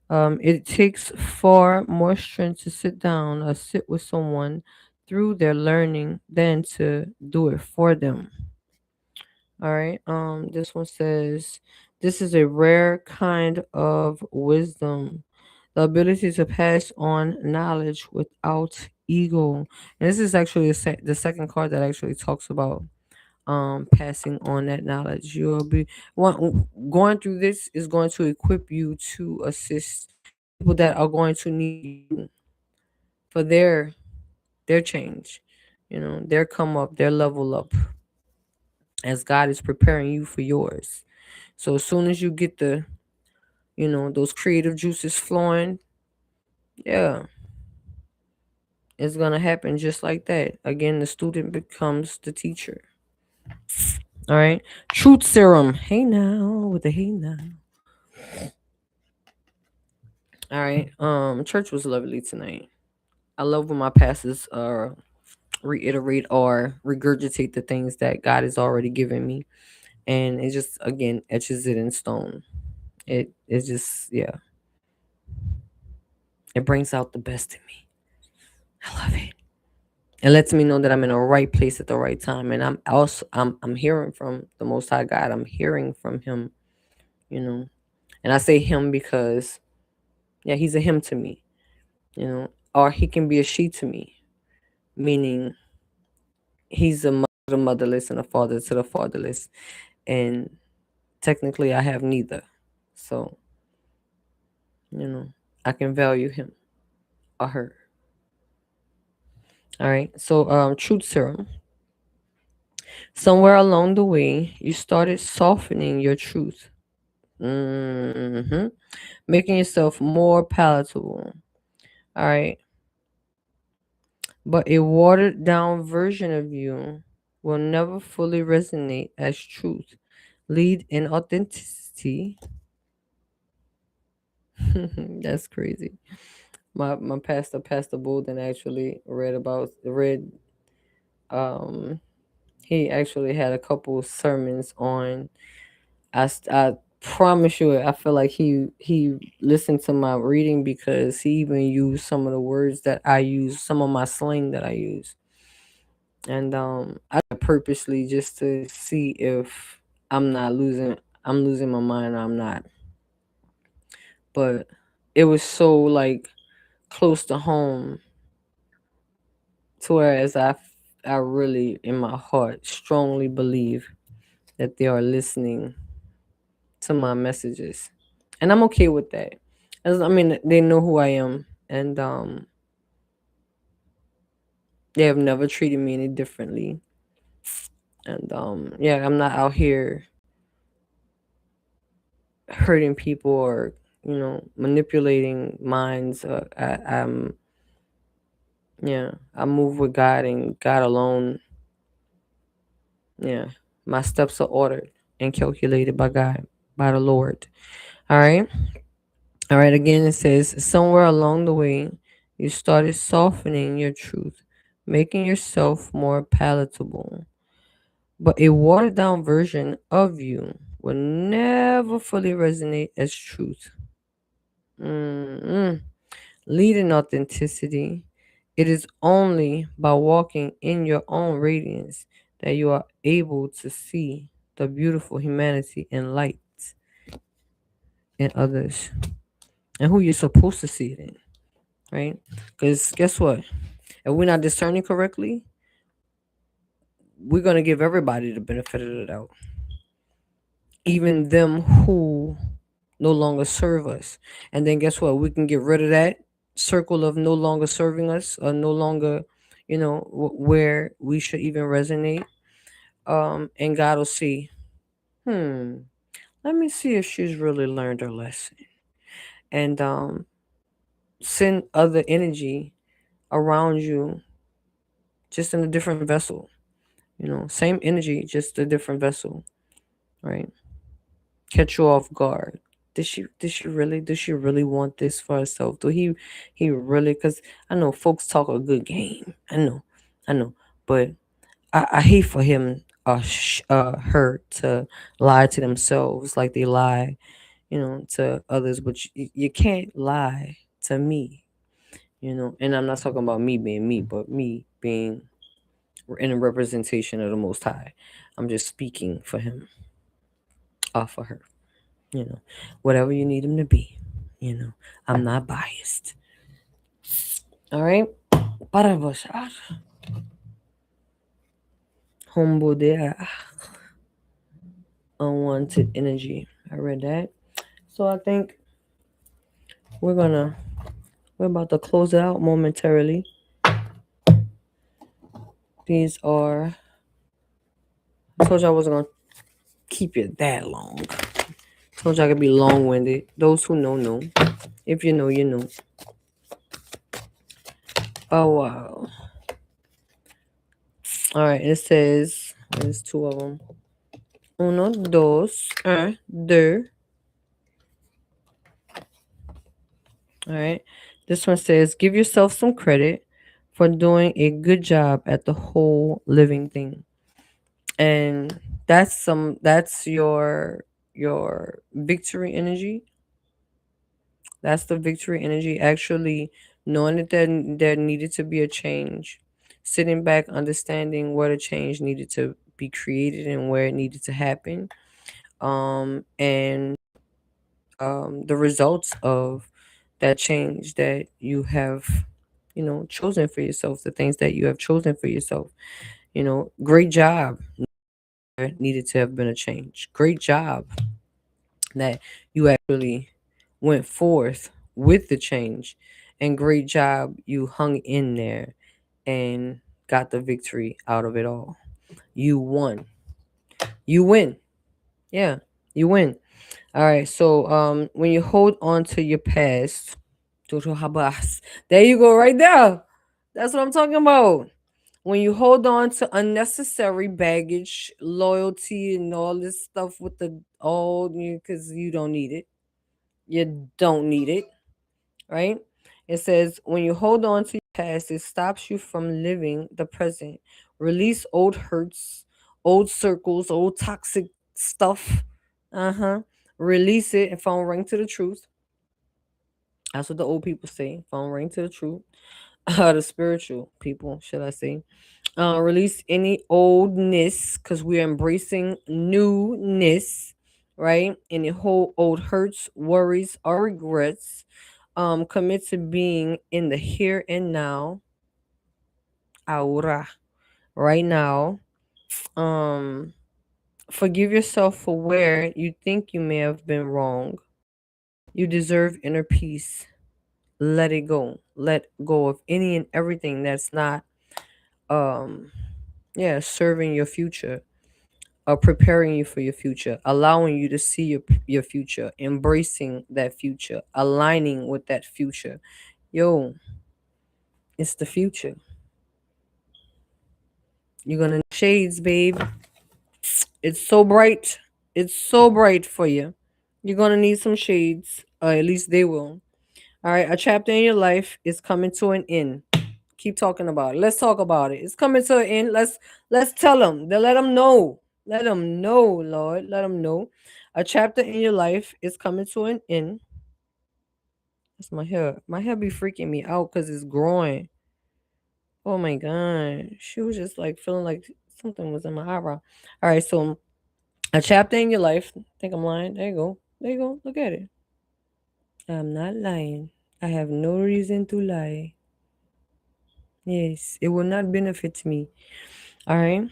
It takes far more strength to sit down or sit with someone through their learning than to do it for them. All right. This one says this is a rare kind of wisdom, the ability to pass on knowledge without ego. And this is actually the second card that actually talks about passing on that knowledge. You'll be going through this is going to equip you to assist people that are going to need you for their change, their come up, their level up, as God is preparing you for yours. So as soon as you get those creative juices flowing, yeah, it's gonna happen just like that. Again, the student becomes the teacher. All right. Truth serum. Hey now with the hey now. All right. Church was lovely tonight. I love when my pastors reiterate or regurgitate the things that God has already given me, and it just again etches it in stone. It just, yeah, it brings out the best in me. I love it. It lets me know that I'm in the right place at the right time, and I'm hearing from the Most High God. I'm hearing from Him, you know, and I say Him because yeah, He's a Him to me, or He can be a she to me, meaning He's a mother to the motherless and a father to the fatherless, and technically I have neither, so I can value Him or her. All right, so truth serum. Somewhere along the way, you started softening your truth, hmm making yourself more palatable. All right. But a watered down version of you will never fully resonate as truth. Lead in authenticity. That's crazy. My pastor, Pastor Bolden, actually read um he actually had a couple sermons on. I promise you, I feel like he listened to my reading because he even used some of the words that I use, some of my slang that I use, and I purposely just to see if I'm losing my mind or I'm not. But it was so like close to home to whereas I really in my heart strongly believe that they are listening to my messages, and I'm okay with that. As I mean, they know who I am, and they have never treated me any differently. And yeah, I'm not out here hurting people or manipulating minds. Yeah, I move with God and God alone. Yeah, my steps are ordered and calculated by God, by the Lord. All right. All right, again, it says, somewhere along the way, you started softening your truth, making yourself more palatable. But a watered down version of you will never fully resonate as truth. Mm-mm. Lead in authenticity. It is only by walking in your own radiance that you are able to see the beautiful humanity and light in others and who you're supposed to see it in, right? Because guess what? If we're not discerning correctly, we're gonna give everybody the benefit of the doubt, even them who no longer serve us. And then guess what? We can get rid of that circle of no longer serving us or no longer, where we should even resonate. And God will see, hmm, let me see if she's really learned her lesson, and send other energy around you, just in a different vessel. Same energy, just a different vessel, right? Catch you off guard. Does she really want this for herself? He really? Because I know folks talk a good game. I know, but I hate for him her to lie to themselves like they lie, to others. But you can't lie to me, And I'm not talking about me being me, but me being in a representation of the Most High. I'm just speaking for him, for her. you know, Whatever you need him to be. I'm not biased. All right. Para baixar. Humble there. Unwanted energy. I read that. So I think we're gonna we're about to close it out momentarily. These are I told you I wasn't gonna keep it that long. Told you I could be long winded. Those who know. If you know, you know. Oh wow. All right, it says there's two of them. Uno, dos, un, deux. All right. This one says, give yourself some credit for doing a good job at the whole living thing. And that's your victory energy. That's the victory energy, actually knowing that there needed to be a change. Sitting back, understanding where the change needed to be created and where it needed to happen. And the results of that change that you have chosen for yourself, the things that you have chosen for yourself. Great job. There needed to have been a change. Great job that you actually went forth with the change, and great job you hung in there and got the victory out of it all. You won. You win. Yeah, you win. All right. So when you hold on to your past, Jojo Habas, there you go, right there. That's what I'm talking about. When you hold on to unnecessary baggage, loyalty, and all this stuff with the all, because you don't need it. You don't need it, right? It says when you hold on to your past, it stops you from living the present. Release old hurts, old circles, old toxic stuff. Uh huh. Release it and phone ring to the truth. That's what the old people say. Phone ring to the truth. The spiritual people, should I say? Release any oldness because we're embracing newness, right? Any whole old hurts, worries, or regrets. Commit to being in the here and now, ahora, right now. Um, Forgive yourself for where you think you may have been wrong. You deserve inner peace. Let it go. Let go of any and everything that's not, um, yeah, serving your future, preparing you for your future, allowing you to see your future, embracing that future, aligning with that future. Yo, it's the future. You're gonna need shades, babe. It's so bright. It's so bright for you. You're gonna need some shades. At least they will. All right, a chapter in your life is coming to an end. Keep talking about it. Let's talk about it. It's coming to an end. Let's tell them. Let them know. Let them know, Lord. Let them know. A chapter in your life is coming to an end. That's my hair. My hair be freaking me out because it's growing. Oh my god. She was just like feeling like something was in my eyebrow. All right, so a chapter in your life. I think I'm lying. There you go. There you go. Look at it. I'm not lying. I have no reason to lie. Yes, it will not benefit me. All right.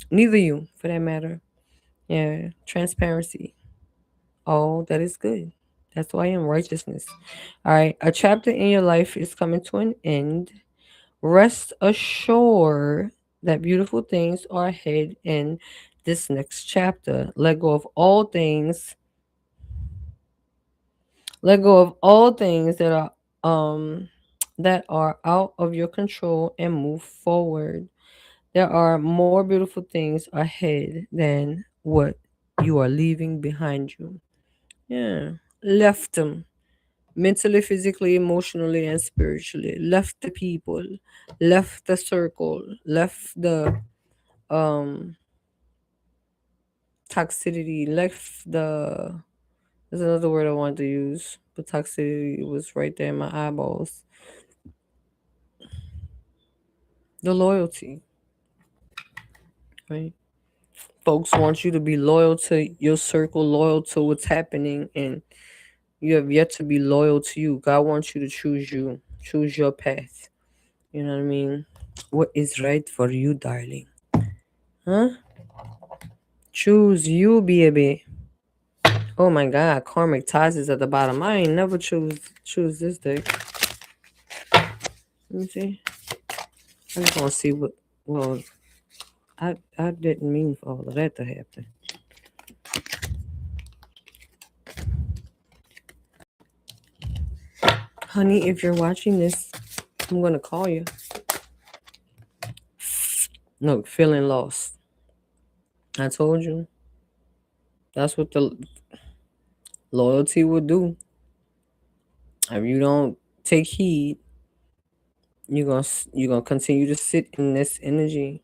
Neither you, for that matter. Yeah. Transparency. All that is good. That's why I am righteousness. All right. A chapter in your life is coming to an end. Rest assured that beautiful things are ahead in this next chapter. Let go of all things. Let go of all things um that are out of your control and move forward. There are more beautiful things ahead than what you are leaving behind you. Yeah. Left them mentally, physically, emotionally, and spiritually. Left the people, left the circle, left the um toxicity, left the there's another word I wanted to use, but toxicity was right there in my eyeballs. The loyalty, right? Folks want you to be loyal to your circle, loyal to what's happening, and you have yet to be loyal to you. God wants you, choose your path. You know what I mean? What is right for you, darling? Huh? Choose you, baby. Oh my God, karmic ties is at the bottom. I ain't never choose this deck. Let me see. I just want to see what. Well, I didn't mean for all of that to happen. Honey, if you're watching this, I'm gonna call you. No, feeling lost. I told you. That's what the loyalty will do. If you don't take heed, you're gonna continue to sit in this energy.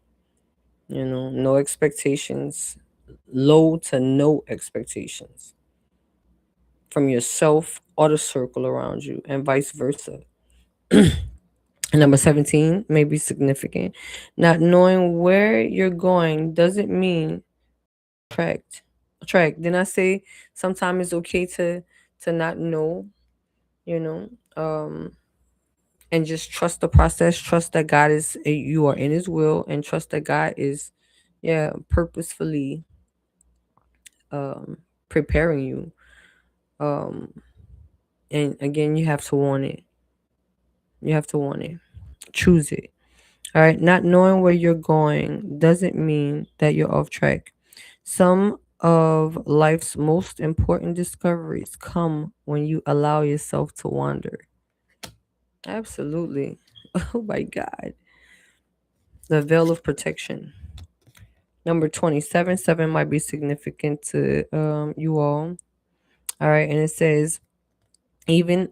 No expectations, low to no expectations from yourself or the circle around you, and vice versa. Number 17 may be significant. Not knowing where you're going doesn't mean tracked. Track. Didn't I say sometimes it's okay to not know, you know? And just trust the process, trust that God is you are in his will, and trust that God is, yeah, purposefully um preparing you. Um and again, you have to want it. You have to want it. Choose it. All right. Not knowing where you're going doesn't mean that you're off track. Some of life's most important discoveries come when you allow yourself to wander. Absolutely. Oh my God. The veil of protection. Number 27. 7 might be significant to you all. All right. And it says, even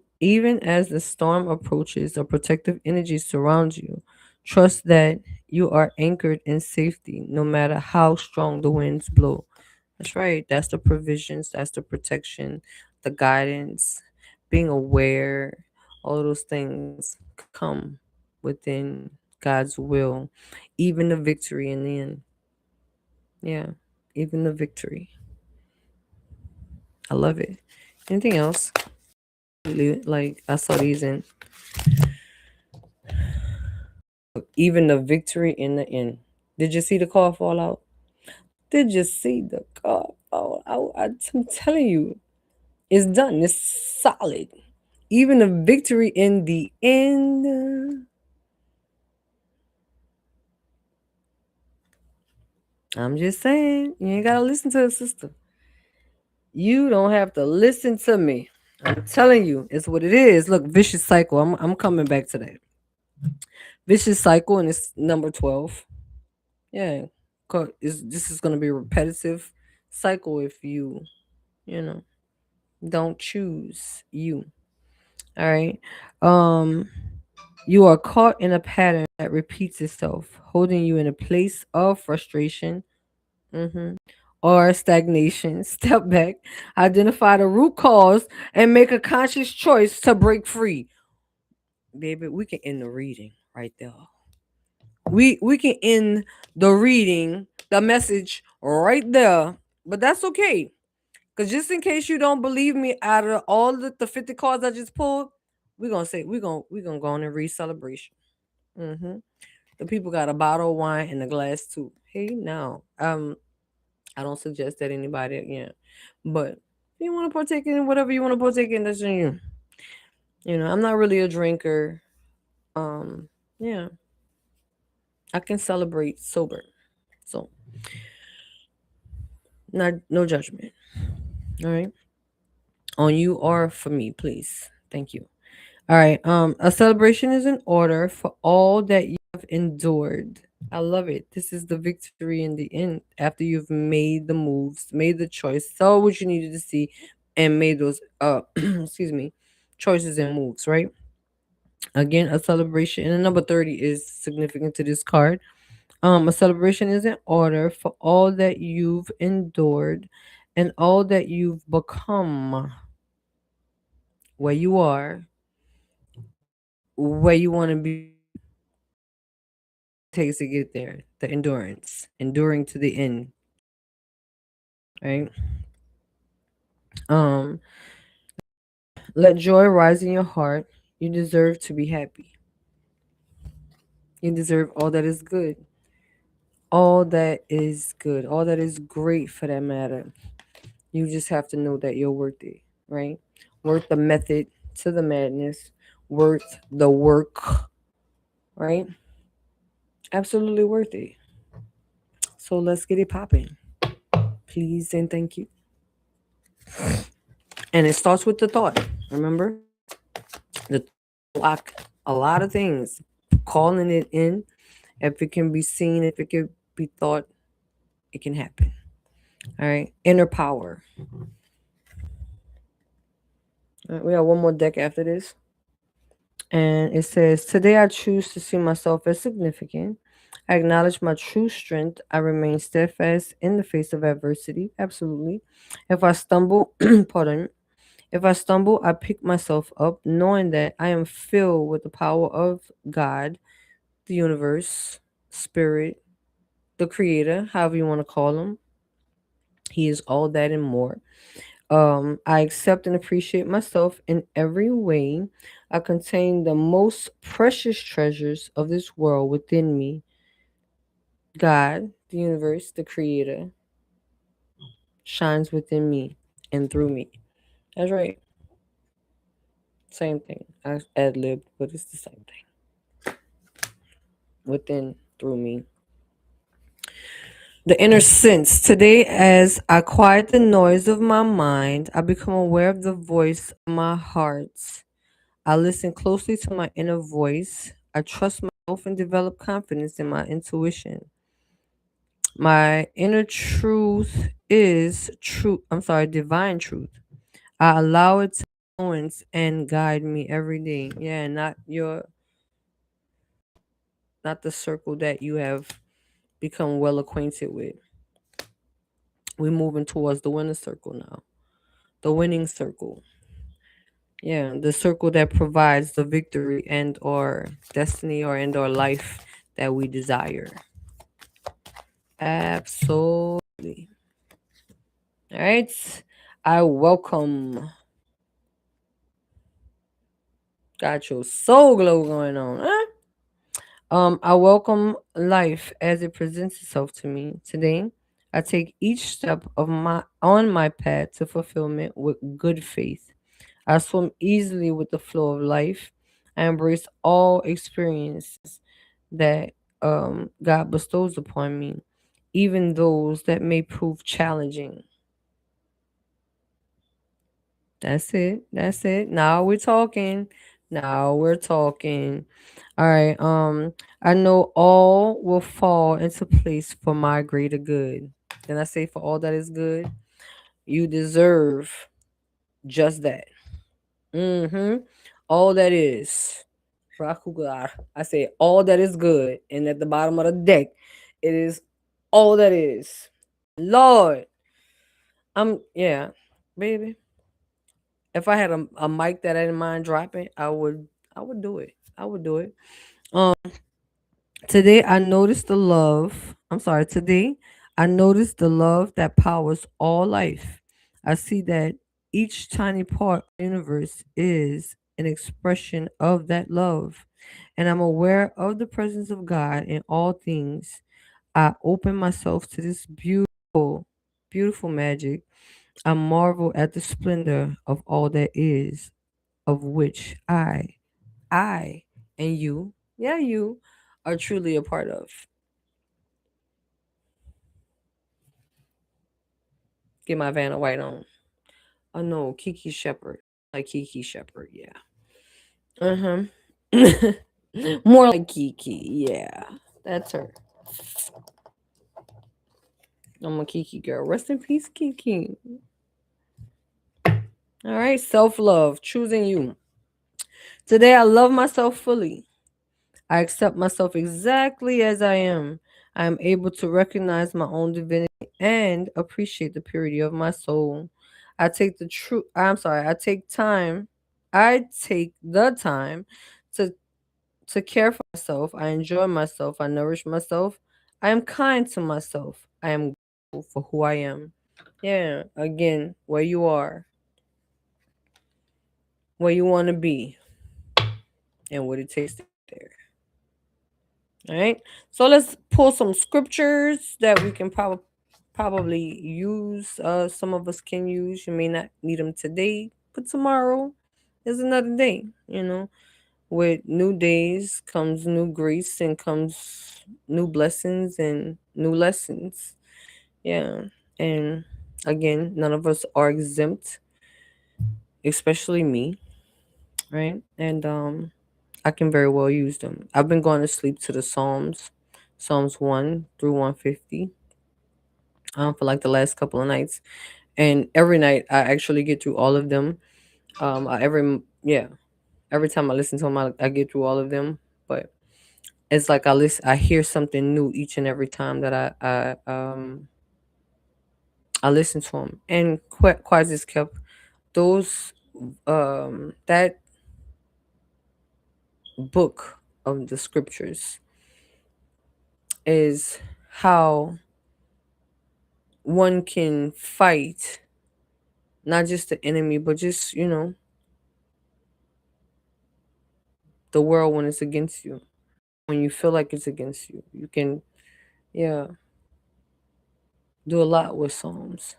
as the storm approaches, a protective energy surrounds you. Trust that you are anchored in safety, no matter how strong the winds blow. That's right. That's the provisions. That's the protection, the guidance, being aware. All those things come within God's will. Even the victory in the end. Yeah. Even the victory. I love it. Anything else? Like I saw these in even the victory in the end. Did you see the car fall out? Did you see the car fall out? I'm telling you, it's done. It's solid. Even the victory in the end. I'm just saying, you ain't gotta listen to a sister. You don't have to listen to me. I'm telling you, it's what it is. Look, vicious cycle. I'm coming back to that. Vicious cycle, and it's number 12. Yeah, this is gonna be a repetitive cycle if you know don't choose you. All right. Um, you are caught in a pattern that repeats itself, holding you in a place of frustration, mhm, or stagnation. Step back, identify the root cause, and make a conscious choice to break free. Baby, we can end the reading right there. We can end the reading, the message right there. But that's okay. Because just in case you don't believe me, out of all the 50 cards I just pulled, we're gonna go on and read celebration. hmm The people got a bottle of wine and a glass too. Hey, now, I don't suggest that anybody, yeah, but if you want to partake in whatever you want to partake in, that's on you. I'm not really a drinker. Yeah, I can celebrate sober, so not no judgment. All right, on you or for me, please. Thank you. All right. A celebration is in order for all that you have endured. I love it. This is the victory in the end. After you've made the moves, made the choice, saw what you needed to see, and made those excuse me, choices and moves, right? Again, a celebration. And the number 30 is significant to this card. A celebration is in order for all that you've endured and all that you've become, where you are, where you want to be, takes to get there. The endurance, enduring to the end, right? Um, let joy rise in your heart. You deserve to be happy. You deserve all that is good. All that is good. All that is great for that matter. You just have to know that you're worth it, right? Worth the method to the madness. Worth the work, right? Absolutely worth it. So let's get it popping. Please and thank you. And it starts with the thought. Remember? The block a lot of things. Calling it in. If it can be seen, if it can be thought, it can happen. All right. Inner power. All right, we have one more deck after this. And it says, today I choose to see myself as significant. I acknowledge my true strength. I remain steadfast in the face of adversity. Absolutely. If I stumble, pardon, if I stumble, I pick myself up, knowing that I am filled with the power of God, the universe, spirit, the creator, however you want to call him. He is all that and more. I accept and appreciate myself in every way. I contain the most precious treasures of this world within me. God, the universe, the creator, shines within me and through me. That's right. Same thing. I ad libbed, but it's the same thing. within through me. The inner sense. Today, as I quiet the noise of my mind, I become aware of the voice of my heart. I listen closely to my inner voice. I trust myself and develop confidence in my intuition. My inner truth is true. I'm sorry, divine truth. I allow it to influence and guide me every day. Yeah, not the circle that you have become well acquainted with. We're moving towards the winner circle now. The winning circle. Yeah, the circle that provides the victory and or destiny or and or life that we desire. Absolutely. All right. I welcome. Got your soul glow going on. Huh? I welcome life as it presents itself to me today. I take each step of my on my path to fulfillment with good faith. I swim easily with the flow of life. I embrace all experiences that God bestows upon me, even those that may prove challenging. That's it. That's it. Now we're talking. Now we're talking. All right. I know all will fall into place for my greater good. Then I say for all that is good, you deserve just that. Mm-hmm. All that is. Rakugar. I say all that is good. And at the bottom of the deck, it is all that is. Lord. Yeah, baby. If I had a mic that I didn't mind dropping, I would do it. I would do it. Um Today I noticed the love. I'm sorry, today I noticed the love that powers all life. I see that each tiny part of the universe is an expression of that love. And I'm aware of the presence of God in all things. I open myself to this beautiful, beautiful magic. I marvel at the splendor of all that is, of which I, and you, yeah, you, are truly a part of. Get my Vanna White on. Oh no, Kiki Shepherd. Like Kiki Shepherd, yeah. Uh huh. More like Kiki, yeah. That's her. I'm a Kiki girl. Rest in peace, Kiki. All right, self love, choosing you. Today, I love myself fully. I accept myself exactly as I am. I am able to recognize my own divinity and appreciate the purity of my soul. I take time. I take the time to care for myself. I enjoy myself. I nourish myself. I am kind to myself. I am grateful for who I am. Yeah, again, where you are, where you want to be, and what it takes to get there. All right. So let's pull some scriptures that we can probably use. Some of us can use. You may not need them today, but tomorrow is another day. With new days comes new grace and comes new blessings and new lessons. Yeah. And again, none of us are exempt, especially me. Right. And I can very well use them. I've been going to sleep to the Psalms 1 through 150, for like the last couple of nights. And every night I actually get through all of them. Yeah, every time I listen to them, I get through all of them. But it's like I hear something new each and every time that I listen to them. And quite as kept those that book of the scriptures is how one can fight not just the enemy, but just, the world when it's against you. When you feel like it's against you, you can, yeah, do a lot with Psalms.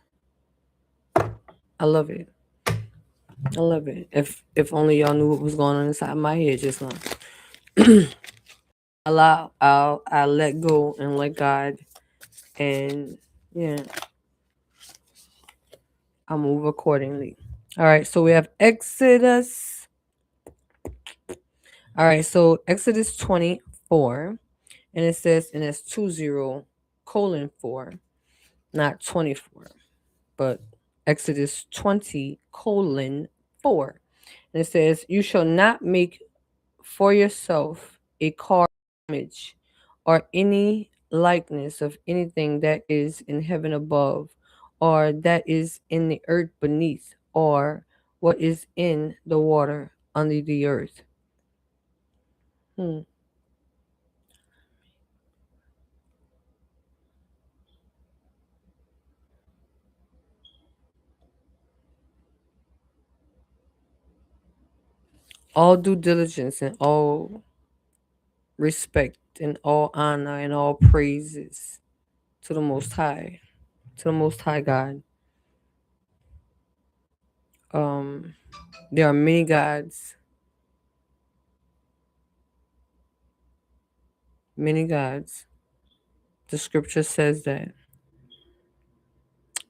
I love it. I love it. If only y'all knew what was going on inside my head just now. I'll let go and let God, and yeah, I'll move accordingly. All right, so we have Exodus. All right, so Exodus 24, and it says, and it's 20:4, not 24, but Exodus 20:4. And it says, "You shall not make for yourself a carved image or any likeness of anything that is in heaven above, or that is in the earth beneath, or what is in the water under the earth." Hmm. All due diligence and all respect and all honor and all praises to the Most High, to the Most High God. Um, there are many gods, many gods. The scripture says that,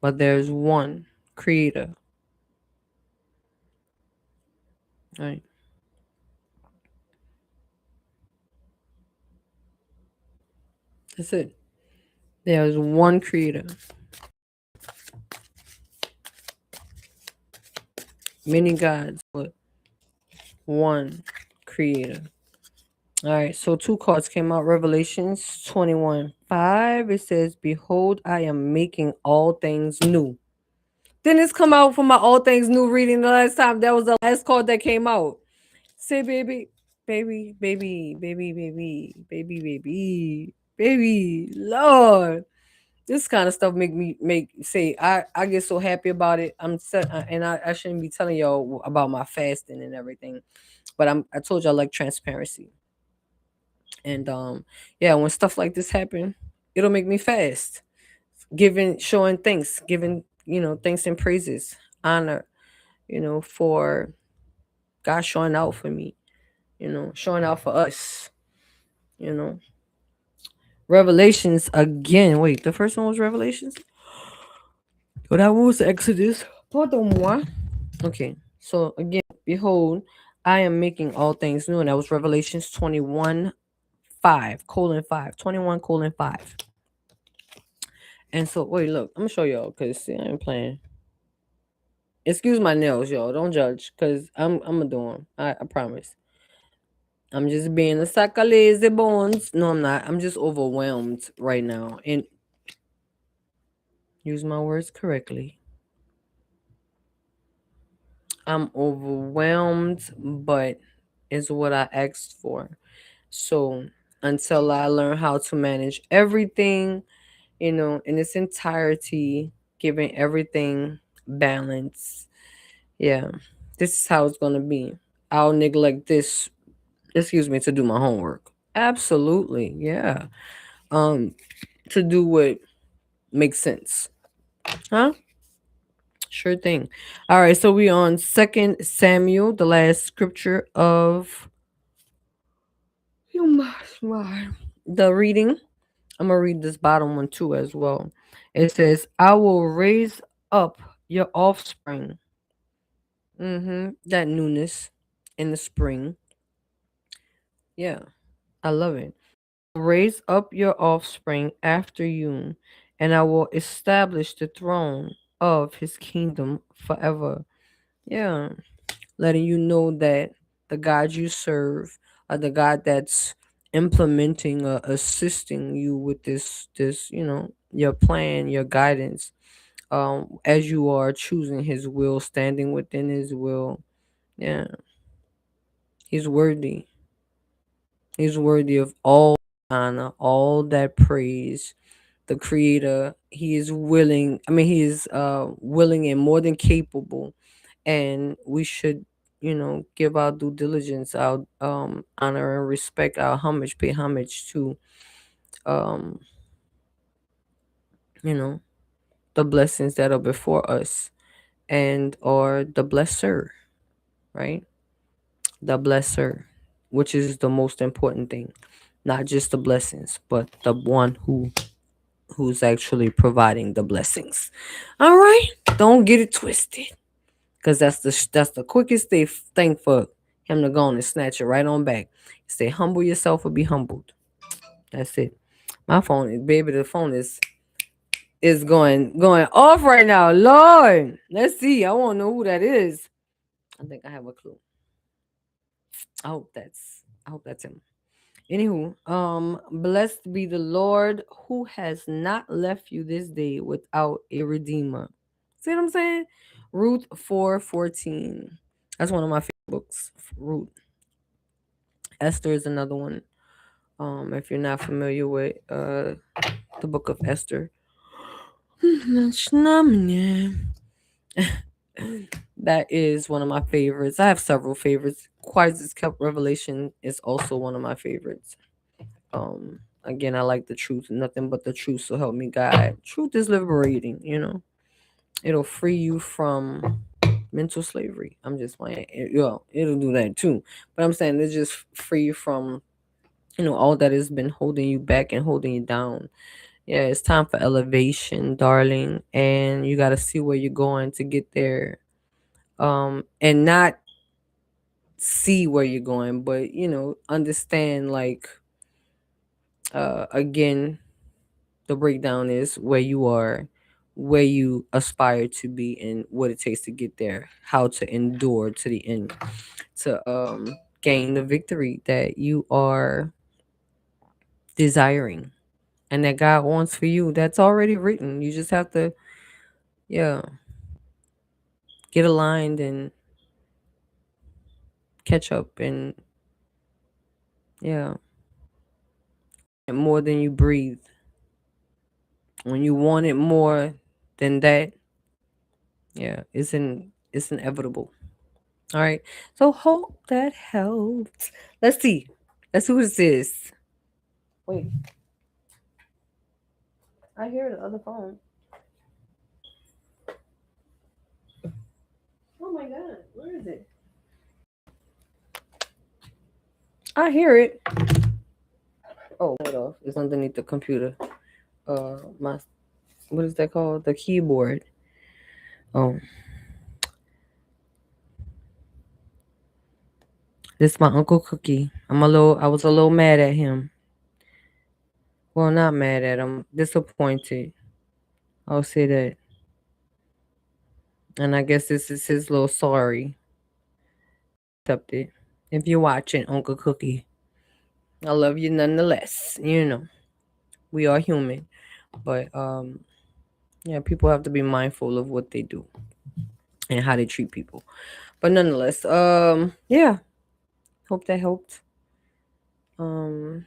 but there's one creator. Right? That's it. There's one creator. Many gods, but one creator. All right, so two cards came out. Revelations 21:5. It says, "Behold, I am making all things new." Didn't this come out from my all things new reading the last time? That was the last card that came out. Say, baby, baby, baby, baby, baby, baby, baby, baby, Lord. This kind of stuff make say I get so happy about it. And I shouldn't be telling y'all about my fasting and everything, but I told y'all I like transparency, and yeah, when stuff like this happen, it'll make me fast, giving showing thanks, giving thanks and praises, honor, for God showing out for me, showing out for us, you know. Revelations again. Wait, the first one was Revelations. Oh, that one was Exodus. Pardon-moi. Okay, so again, behold, I am making all things new, and that was Revelations 21:5:5, 21:5. And so, wait, look, I'm gonna show y'all because see, I ain't playing. Excuse my nails, y'all. Don't judge, cause I'm gonna do them. I promise. I'm just being a sack of lazy bones. No, I'm not. I'm just overwhelmed right now, and use my words correctly. I'm overwhelmed, but it's what I asked for. So until I learn how to manage everything, in its entirety, giving everything balance, yeah, this is how it's gonna be. I'll neglect this, excuse me, to do my homework. Absolutely, yeah. Um, to do what makes sense, huh? Sure thing. All right, so we on Second Samuel, the last scripture of the reading. I'm gonna read this bottom one too as well. It says, "I will raise up your offspring." That newness in the spring. Yeah, I love it. "Raise up your offspring after you, and I will establish the throne of his kingdom forever." Yeah, letting you know that the God you serve are the God that's implementing or assisting you with this your plan, your guidance, as you are choosing his will, standing within his will. Yeah, he's worthy. He's worthy of all honor, all that praise. The creator, he is willing. I mean, he is willing and more than capable, and we should, give our due diligence, our honor and respect, our homage, pay homage to, um, you know, the blessings that are before us, and or the blesser, right? The blesser, which is the most important thing. not just the blessings, but the one who's actually providing the blessings. All right, don't get it twisted, because that's the quickest thing for him to go on and snatch it right on back. Say, humble yourself or be humbled. That's it. My phone, baby, the phone is going off right now. Lord, let's see. I want to know who that is. I think I have a clue. I hope that's him. Anywho, blessed be the Lord who has not left you this day without a redeemer. See what I'm saying? Ruth 4:14. That's one of my favorite books. Ruth. Esther is another one. If you're not familiar with the book of Esther. That is one of my favorites. I have several favorites. Quiet's Kept Revelation is also one of my favorites. Again, I like the truth. Nothing but the truth, so help me God. Truth is liberating. It'll free you from mental slavery. I'm just playing. It'll do that too. But I'm saying it's just free you from, all that has been holding you back and holding you down. Yeah, it's time for elevation, darling. And you gotta see where you're going to get there. And not see where you're going, but understand, like, again, the breakdown is where you are, where you aspire to be, and what it takes to get there, how to endure to the end, to gain the victory that you are desiring and that God wants for you. That's already written. You just have to, yeah, get aligned and catch up, and yeah, and more than you breathe. When you want it more than that, yeah, it's inevitable. All right. So hope that helped. Let's see. Let's see who this is. Wait, I hear the other phone. Oh my god, where is it? I hear it. Oh, it off. It's underneath the computer. My what is that called? The keyboard. Oh, this is my Uncle Cookie. I was a little mad at him. Well, not mad at him. Disappointed. I'll say that. And I guess this is his little sorry. Accept it. If you're watching, Uncle Cookie, I love you nonetheless. We are human, but yeah, people have to be mindful of what they do and how they treat people. But nonetheless, yeah, hope that helped. Um,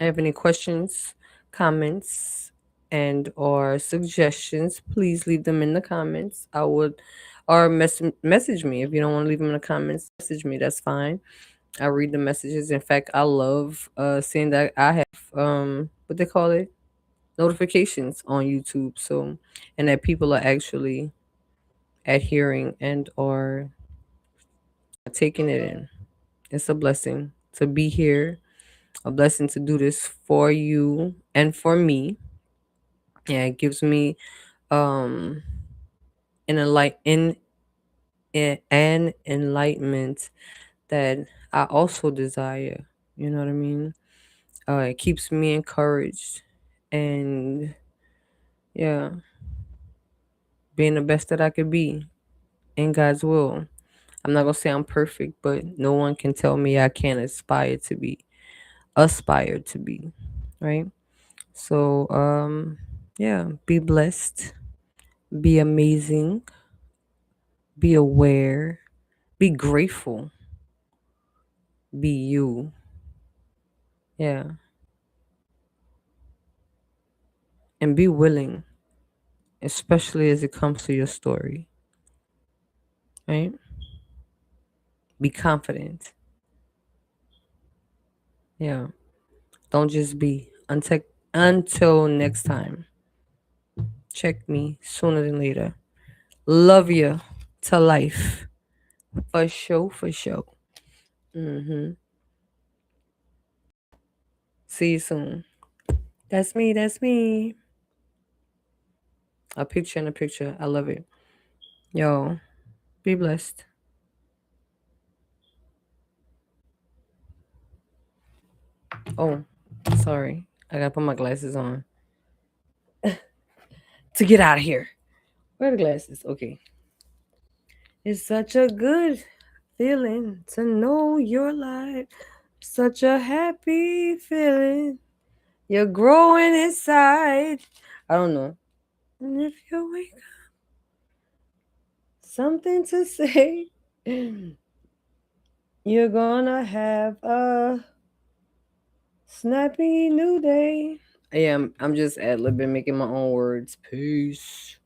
have any questions, comments, and or suggestions? Please leave them in the comments. I would, or message me if you don't want to leave them in the comments. Message me. That's fine. I read the messages. In fact, I love seeing that I have what they call it, notifications on YouTube. So, and that people are actually adhering and or taking it in. It's a blessing to be here, a blessing to do this for you and for me. Yeah, it gives me um an enlightenment that I also desire. You know what I mean? It keeps me encouraged and yeah, being the best that I could be in God's will. I'm not gonna say I'm perfect, but no one can tell me I can't aspire to be, right? So yeah, be blessed, be amazing, be aware, be grateful, be you. Yeah. And be willing, especially as it comes to your story, right? Be confident. Yeah. Don't just be. Until next time. Check me sooner than later. Love you to life. For sure, for sure. Mm-hmm. See you soon. That's me. That's me. A picture in a picture. I love it. Yo, be blessed. Oh, sorry. I gotta put my glasses on to get out of here. Where are the glasses? Okay. It's such a good feeling to know you're alive. Such a happy feeling. You're growing inside. I don't know. And if you wake up, something to say, you're gonna have a snappy new day. Yeah, I'm just ad libbing, making my own words. Peace.